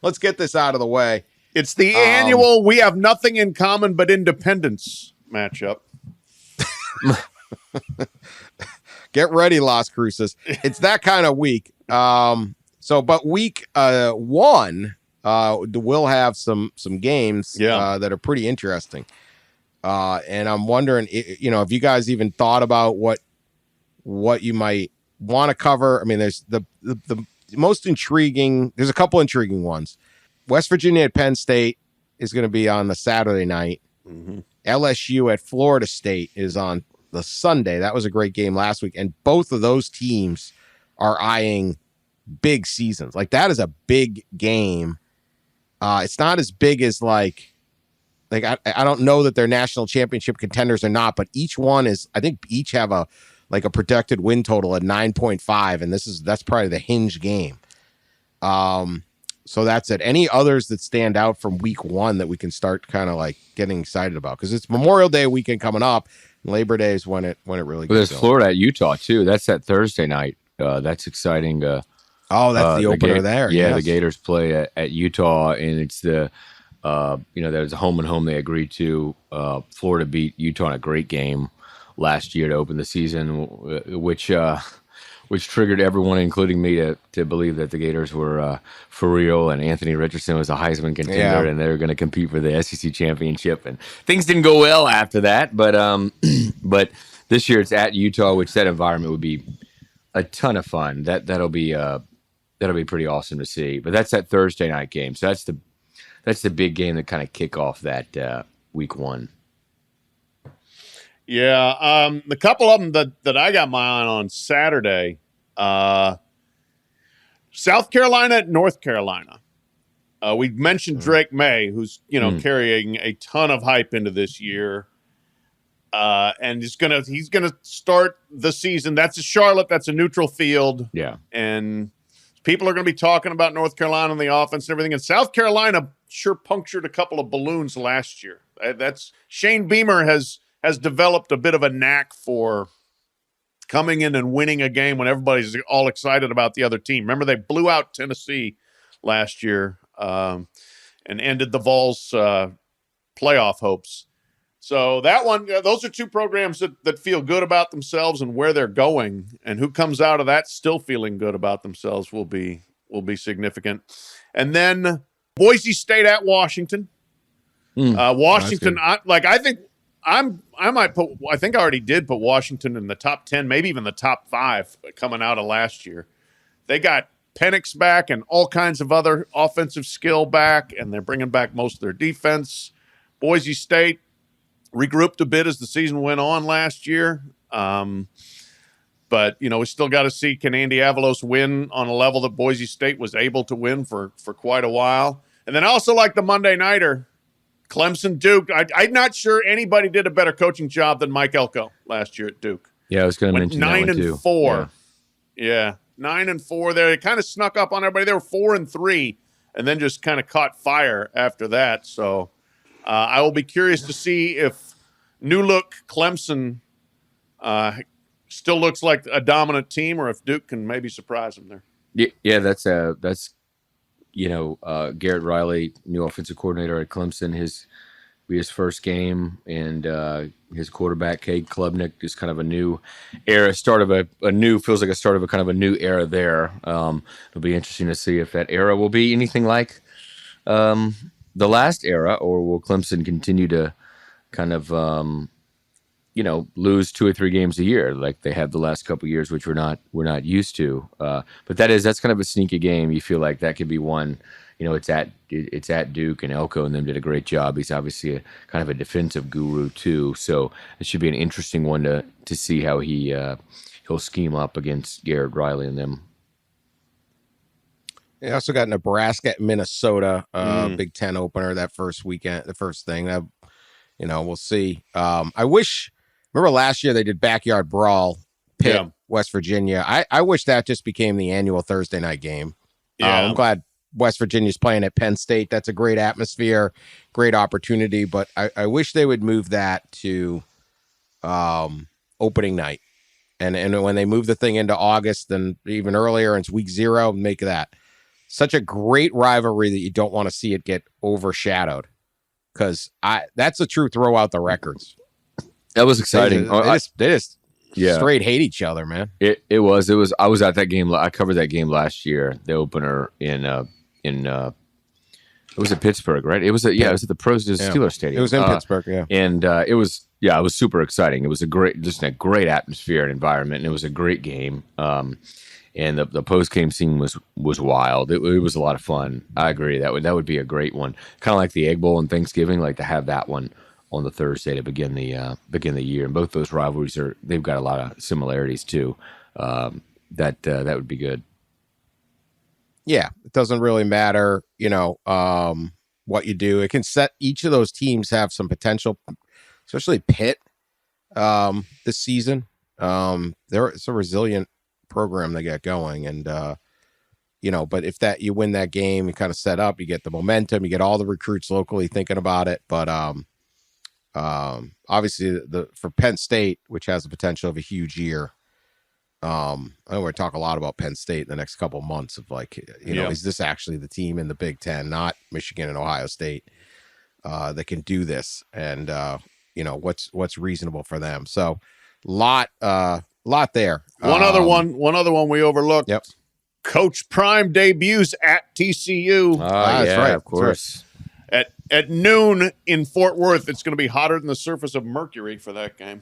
Let's get this out of the way. It's the annual we have nothing in common but independence matchup. Get ready, Las Cruces. It's that kind of week. But week 1, we'll have some games that are pretty interesting. And I'm wondering, if you guys even thought about what you might want to cover. I mean, there's the most intriguing. There's a couple intriguing ones. West Virginia at Penn State is going to be on the Saturday night. Mm-hmm. LSU at Florida State is on the Sunday. That was a great game last week, and both of those teams are eyeing big seasons. Like, that is a big game. It's not as big as like I don't know that they're national championship contenders or not, but each one is, I think each have a projected win total at 9.5, and that's probably the hinge game. So that's it. Any others that stand out from week 1 that we can start kind of like getting excited about? Because it's Memorial Day weekend coming up, and Labor Day is when it really gets there's going. Florida at Utah too. That's that Thursday night. That's exciting. That's the opener there. Yeah, yes. The Gators play at Utah, and it's there's a home and home they agreed to. Florida beat Utah in a great game last year to open the season, which triggered everyone, including me, to believe that the Gators were for real, and Anthony Richardson was a Heisman contender, and they were going to compete for the SEC championship. And things didn't go well after that, but this year it's at Utah, which that environment would be a ton of fun. That'll be pretty awesome to see. But that's that Thursday night game, so that's the big game that kind of kick off that week 1. Yeah, the couple of them that I got my eye on Saturday, South Carolina at North Carolina. We mentioned Drake May, who's carrying a ton of hype into this year, and he's gonna start the season. That's a Charlotte. That's a neutral field. Yeah, and people are going to be talking about North Carolina and the offense and everything. And South Carolina sure punctured a couple of balloons last year. That's Shane Beamer has developed a bit of a knack for coming in and winning a game when everybody's all excited about the other team. Remember, they blew out Tennessee last year and ended the Vols' playoff hopes. So that one, those are two programs that feel good about themselves and where they're going, and who comes out of that still feeling good about themselves will be significant. And then Boise State at Washington. Washington, I think I already did put Washington in the top 10, maybe even the top 5 coming out of last year. They got Penix back and all kinds of other offensive skill back, and they're bringing back most of their defense. Boise State regrouped a bit as the season went on last year. But, we still got to see, can Andy Avalos win on a level that Boise State was able to win for quite a while? And then I also like the Monday Nighter, Clemson, Duke. I'm not sure anybody did a better coaching job than Mike Elko last year at Duke. Yeah, I was going to mention 9-4. Yeah, 9-4 there. They kind of snuck up on everybody. They were 4-3, and then just kind of caught fire after that. So I will be curious to see if new look Clemson still looks like a dominant team, or if Duke can maybe surprise them there. Yeah, that's Garrett Riley, new offensive coordinator at Clemson. His first game, and his quarterback Cade Klubnik is kind of a new era, feels like a start of a kind of a new era there. It'll be interesting to see if that era will be anything like the last era, or will Clemson continue to kind of lose 2 or 3 games a year like they have the last couple of years, which we're not used to. But that's kind of a sneaky game. You feel like that could be one. It's at Duke, and Elko and them did a great job. He's obviously kind of a defensive guru too, so it should be an interesting one to see how he'll scheme up against Garrett Riley and them. They also got Nebraska at Minnesota, Big Ten opener that first weekend. The first thing that we'll see. Remember last year they did Backyard Brawl, Pitt, West Virginia. I wish that just became the annual Thursday night game. Yeah, I'm glad West Virginia's playing at Penn State. That's a great atmosphere, great opportunity. But I wish they would move that to opening night. And when they move the thing into August, then even earlier, and it's week 0, make that such a great rivalry that you don't want to see it get overshadowed. Because that's the true throw out the records. That was exciting. They just straight hate each other, man. It was. I was at that game. I covered that game last year, the opener in it was at Pittsburgh, right? It was at it was at the Steelers Stadium. It was in Pittsburgh, and it was super exciting. It was a great atmosphere and environment, and it was a great game. And the post game scene was wild. It was a lot of fun. I agree that would be a great one, kind of like the Egg Bowl and Thanksgiving, like to have that one on the Thursday to begin the year. And both those rivalries they've got a lot of similarities too. That would be good. Yeah, it doesn't really matter, what you do. It can set each of those teams have some potential, especially Pitt this season. It's a resilient program they got going, and but if you win that game, you kind of set up, you get the momentum, you get all the recruits locally thinking about it. But obviously for Penn State, which has the potential of a huge year, I know we're talk a lot about Penn State in the next couple of months of is this actually the team in the Big Ten, not Michigan and Ohio State, that can do this, and what's reasonable for them. So lot there. One other one we overlooked. Yep. Coach Prime debuts at TCU. That's right, of course. At noon in Fort Worth. It's going to be hotter than the surface of Mercury for that game.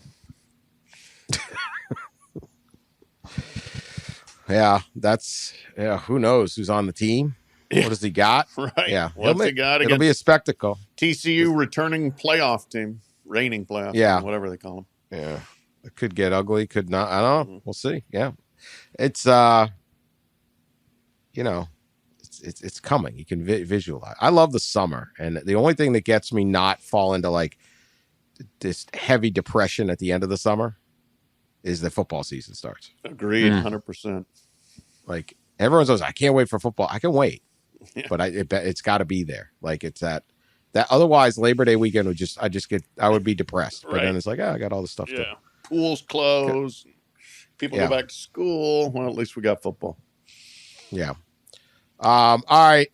Who knows who's on the team? What does he got? Right. Yeah. What's he got? It'll be a spectacle. TCU returning playoff team, reigning playoff team, whatever they call them. Yeah. It could get ugly, could not. I don't know. We'll see. Yeah. It's it's coming. You can visualize. I love the summer, and the only thing that gets me not fall into like this heavy depression at the end of the summer is the football season starts. Agreed, 100%. Like everyone's always, I can't wait for football. I can wait, but it's got to be there. Like it's that otherwise Labor Day weekend I would be depressed. But then it's like, I got all this stuff. Yeah, pools close, people go back to school. Well, at least we got football. Yeah. All right.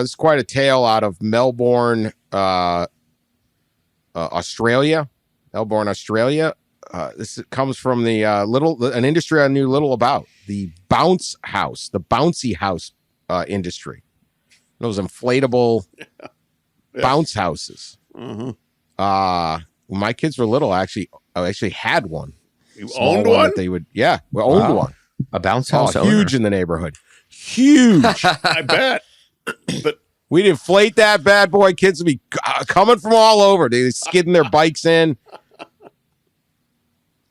It's quite a tale out of Melbourne, Australia. Melbourne, Australia. This comes from the an industry I knew little about, the bouncy house industry. Those inflatable bounce houses. Mm-hmm. When my kids were little, I actually had one. You owned one? That they would, we owned one. A bounce house owner. Huge in the neighborhood. Huge. I bet. But we'd inflate that bad boy. Kids would be coming from all over. They'd skidding their bikes in.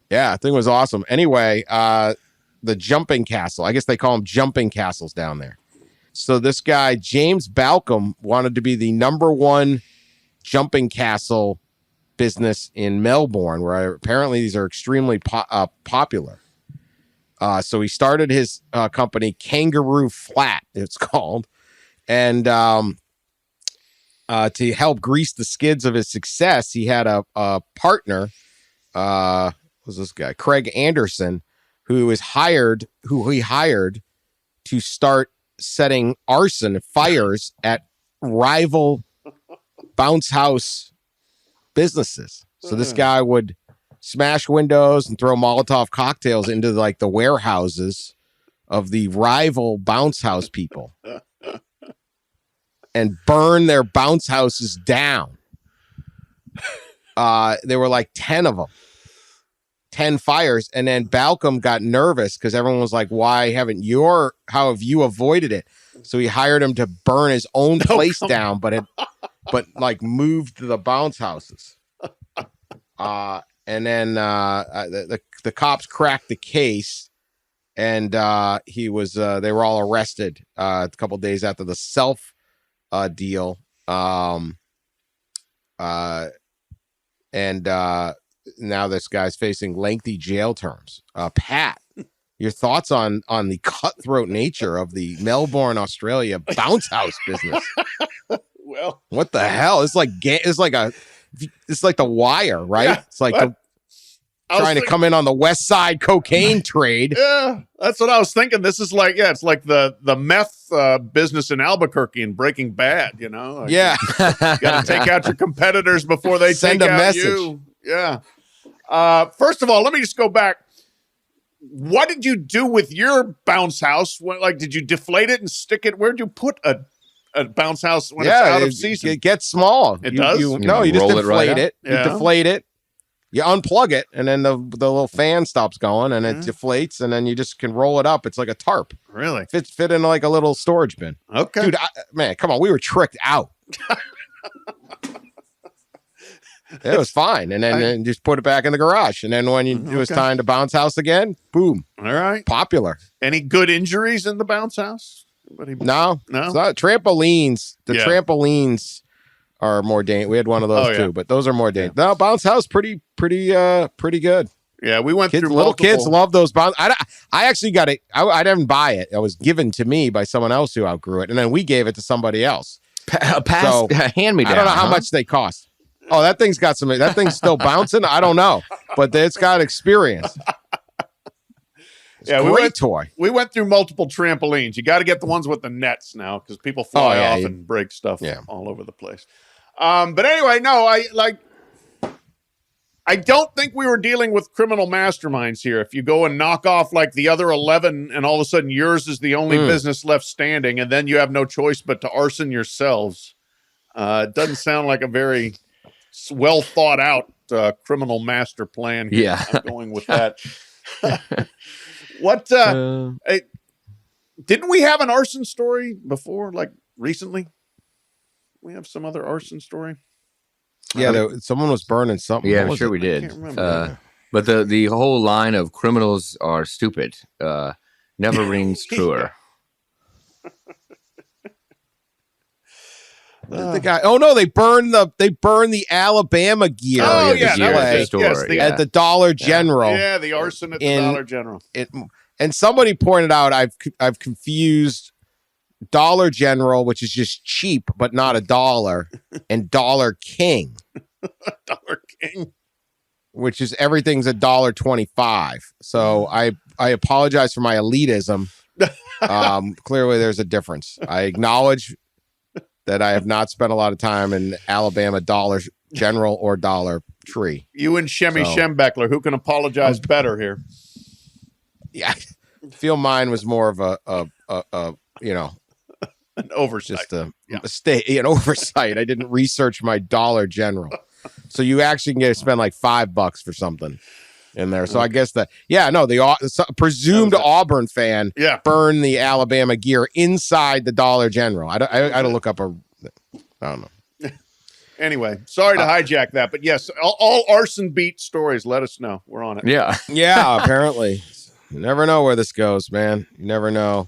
Yeah, I think it was awesome. Anyway, the jumping castle. I guess they call them jumping castles down there. So this guy, James Balcom, wanted to be the #1 jumping castle business in Melbourne, where apparently these are extremely popular. So he started his company, Kangaroo Flat, it's called. And to help grease the skids of his success, he had a partner, was this guy, Craig Anderson, who he hired to start setting arson fires at rival bounce house businesses. So this guy would smash windows and throw Molotov cocktails into like the warehouses of the rival bounce house people. and burn their bounce houses down. There were like 10 of them, 10 fires. And then Balcom got nervous because everyone was like, how have you avoided it? So he hired him to burn his own place down, but like moved the bounce houses. And then the cops cracked the case, and they were all arrested a couple days after the self deal. And now this guy's facing lengthy jail terms. Pat, your thoughts on the cutthroat nature of the Melbourne, Australia bounce house business? Well, what the hell? It's like The Wire, right? Yeah, it's like trying to come in on the West Side cocaine trade. Yeah, that's what I was thinking. This is like, it's like the meth business in Albuquerque and Breaking Bad, you know? Like, yeah. You got to take out your competitors before they Send take a out message. you. Yeah. First of all, let me just go back. What did you do with your bounce house? Did you deflate it and stick it? Where'd you put a bounce house when it's out of season? It gets small. It does? You just roll it deflate right it. Yeah. You deflate it. You unplug it, and then the little fan stops going, and it deflates, and then you just can roll it up. It's like a tarp. Really? Fit in like a little storage bin. Okay. Dude, man, come on. We were tricked out. It was fine. And then just put it back in the garage. And then when it was time to bounce house again, boom. All right. Popular. Any good injuries in the bounce house? No. It's not. Trampolines. The trampolines are more dangerous. We had one of those too, but those are more dangerous. No, bounce house, pretty good. Yeah, we went through little kids love those bounce. I actually got it. I didn't buy it. It was given to me by someone else who outgrew it, and then we gave it to somebody else. Hand me down. I don't know how much they cost. Oh, that thing's got some. That thing's still bouncing. I don't know, but it's got experience. Great toy. We went through multiple trampolines. You got to get the ones with the nets now because people fly off and break stuff all over the place. But anyway, no, I don't think we were dealing with criminal masterminds here. If you go and knock off like the other 11 and all of a sudden yours is the only business left standing and then you have no choice but to arson yourselves. It doesn't sound like a very well thought out criminal master plan. Yeah. I'm going with that. What, didn't we have an arson story before, like recently? We have some other arson story. Yeah, someone was burning something. Yeah, I'm sure we did. But the whole line of criminals are stupid never rings truer. The guy. Oh no, they burned the Alabama gear. At the Dollar General. Yeah, the arson at the Dollar General. And somebody pointed out I've confused Dollar General, which is just cheap but not a dollar, and Dollar King. Dollar King, which is everything's $1.25. So I apologize for my elitism. Clearly, there's a difference. I acknowledge that I have not spent a lot of time in Alabama Dollar General or Dollar Tree. You and Shemy Schembechler, who can apologize better here? Yeah, I feel mine was more of a an oversight. Just a mistake, an oversight. I didn't research my Dollar General. So you actually can spend like $5 for something in there. So I guess the presumed Auburn fan burned the Alabama gear inside the Dollar General. I had to look up I don't know. Anyway, sorry to hijack that, but yes, all arson beat stories. Let us know. We're on it. Yeah. Yeah, apparently. You never know where this goes, man. You never know.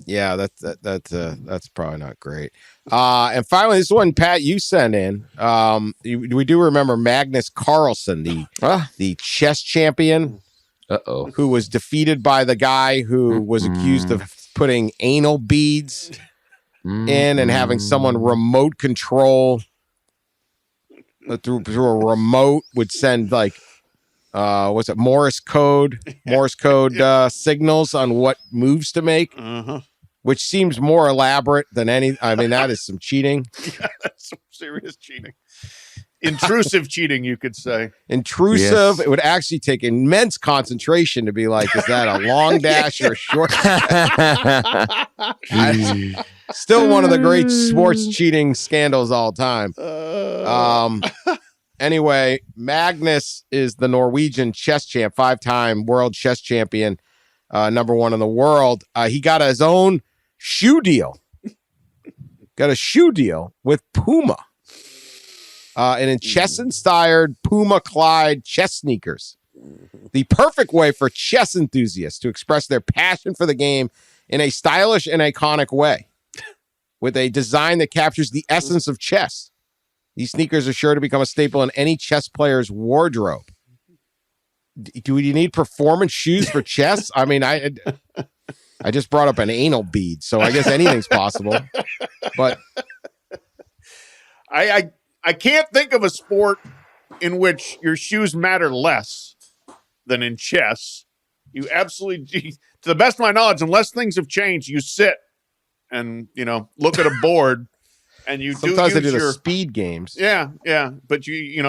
Yeah, that's probably not great. And finally, this one, Pat, you sent in. We do remember Magnus Carlsen, the chess champion, who was defeated by the guy who was accused of putting anal beads in and having someone remote control through a remote would send like Morse code signals on what moves to make, which seems more elaborate than any. I mean, that is some cheating. Yeah, that's some serious cheating. Intrusive cheating, you could say. Intrusive. Yes. It would actually take immense concentration to be like, is that a long dash or a short? Still one of the great sports cheating scandals of all time. Anyway, Magnus is the Norwegian chess champ, 5-time world chess champion, number 1 in the world. He got his own shoe deal. Got a shoe deal with Puma. And in chess-inspired Puma Clyde chess sneakers. The perfect way for chess enthusiasts to express their passion for the game in a stylish and iconic way. With a design that captures the essence of chess. These sneakers are sure to become a staple in any chess player's wardrobe. Do you need performance shoes for chess? I mean, I just brought up an anal bead, so I guess anything's possible. But I can't think of a sport in which your shoes matter less than in chess. You absolutely, to the best of my knowledge, unless things have changed, you sit and, look at a board and you sometimes they do your the speed games. Yeah. But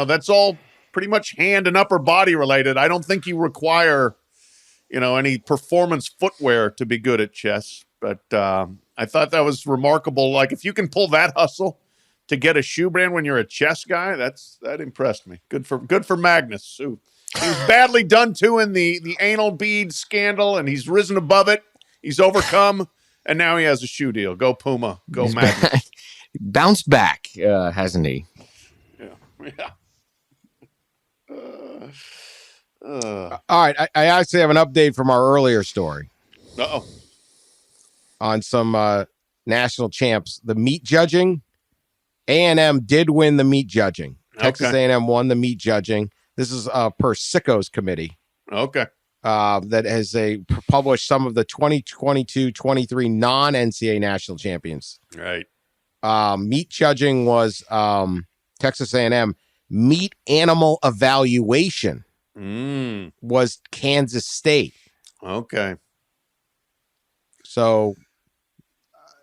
that's all pretty much hand and upper body related. I don't think you require, any performance footwear to be good at chess. But I thought that was remarkable. Like, if you can pull that hustle to get a shoe brand when you're a chess guy, that impressed me. Good for Magnus. He was badly done to in the anal bead scandal, and he's risen above it. He's overcome, and now he has a shoe deal. Go Puma. Go Magnus. Bounce back, hasn't he? Yeah. All right, I actually have an update from our earlier story. Uh-oh. On some national champs. The meat judging, A&M did win the meat judging. Texas A&M won the meat judging. This is per Sicko's committee. Okay. That has published some of the 2022-23 non-NCAA national champions. Right. Meat judging was Texas A&M. Meat animal evaluation was Kansas State. Okay. So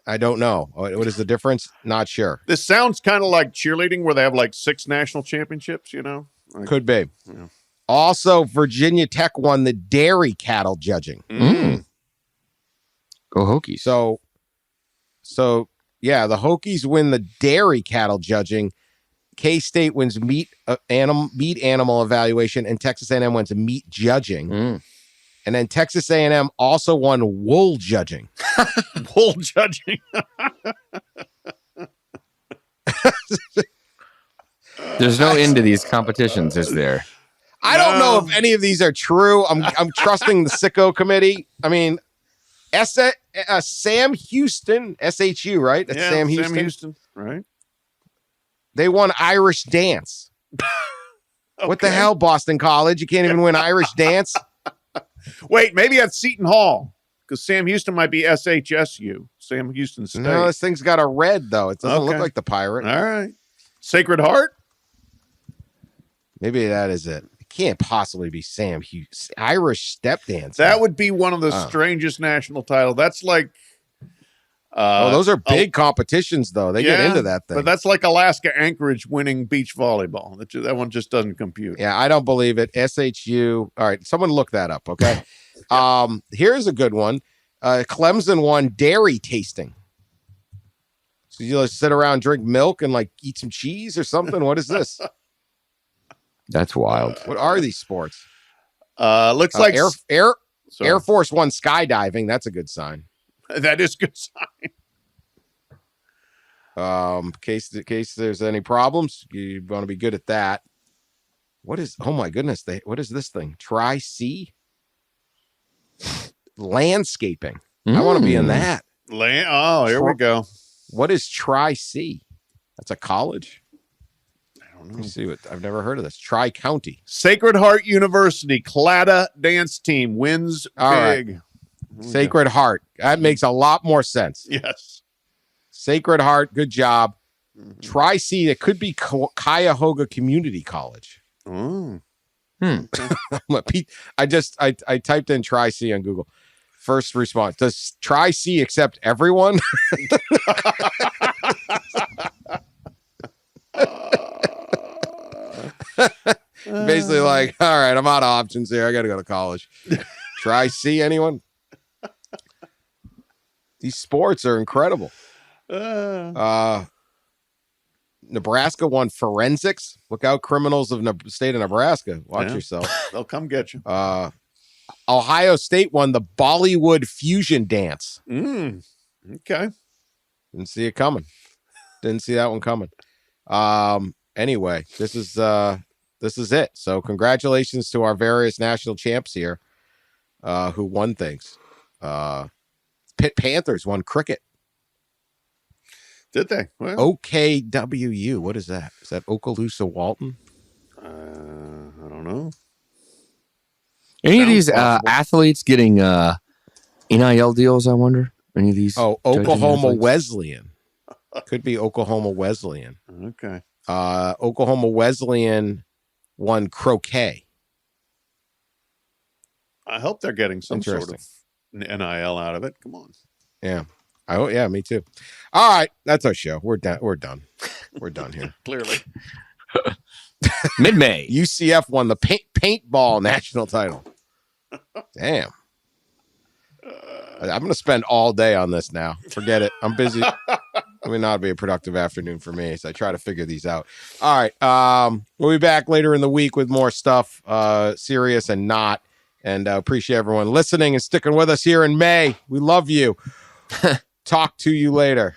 I don't know. What is the difference? Not sure. This sounds kind of like cheerleading where they have like 6 national championships, Could be. Yeah. Also, Virginia Tech won the dairy cattle judging. Go Hokies. So yeah, the Hokies win the dairy cattle judging. K-State wins meat animal evaluation, and Texas A&M wins meat judging. And then Texas A&M also won wool judging. Wool judging. There's no end to these competitions, is there? I don't know if any of these are true. I'm trusting the Sicko committee. I mean, Sam Houston, SHU, right? That's yeah, Sam Houston. Sam Houston, right? They won Irish dance. What the hell, Boston College? You can't even win Irish dance? Wait, maybe that's Seton Hall, because Sam Houston might be SHSU. Sam Houston State. No, this thing's got a red, though. It doesn't look like the pirate. All right. Sacred Heart? Maybe that is it. It can't possibly be Sam Houston. Irish step dance. That would be one of the strangest national titles. That's like... those are big competitions, though. They get into that thing. But that's like Alaska Anchorage winning beach volleyball. That one just doesn't compute. Yeah, I don't believe it. SHU. All right, someone look that up, okay? Here's a good one. Clemson won dairy tasting. So you like sit around, drink milk, and like eat some cheese or something? What is this? That's wild. What are these sports? Looks like Air Force won skydiving. That's a good sign. That is a good sign. In case there's any problems, you want to be good at that. What is? Oh my goodness! What is this thing? Tri-C landscaping. I want to be in that. Here we go. What is Tri-C? That's a college. I don't know. Let me see what I've never heard of this. Tri-County. Sacred Heart University Clada dance team wins All big. Right. Sacred Heart. That makes a lot more sense. Yes. Sacred Heart. Good job. Tri-C. It could be Cuyahoga Community College. Oh. I typed in Tri-C on Google. First response. Does Tri-C accept everyone? Basically like, all right, I'm out of options here. I got to go to college. Tri-C anyone? These sports are incredible. Nebraska won forensics. Look out, criminals of the state of Nebraska. Watch yourself. They'll come get you. Ohio State won the Bollywood fusion dance. Okay. Didn't see it coming. Didn't see that one coming. Anyway, this is it. So congratulations to our various national champs here, who won things. Pitt Panthers won cricket. Did they? Well, OKWU. What is that? Is that Okaloosa Walton? I don't know. Any of these possible. athletes getting NIL deals, I wonder? Any of these? Oh, judging Oklahoma athletes? Wesleyan. Could be Oklahoma Wesleyan. Okay. Oklahoma Wesleyan won croquet. I hope they're getting some sort Interesting. of NIL out of it. Come on. Yeah. Yeah, me too. All right. That's our show. We're done. We're done. We're done here. Clearly. Mid-May. UCF won the paintball national title. Damn. I'm going to spend all day on this now. Forget it. I'm busy. It may not be a productive afternoon for me, so I try to figure these out. All right. We'll be back later in the week with more stuff, serious and not. And appreciate everyone listening and sticking with us here in May. We love you. Talk to you later.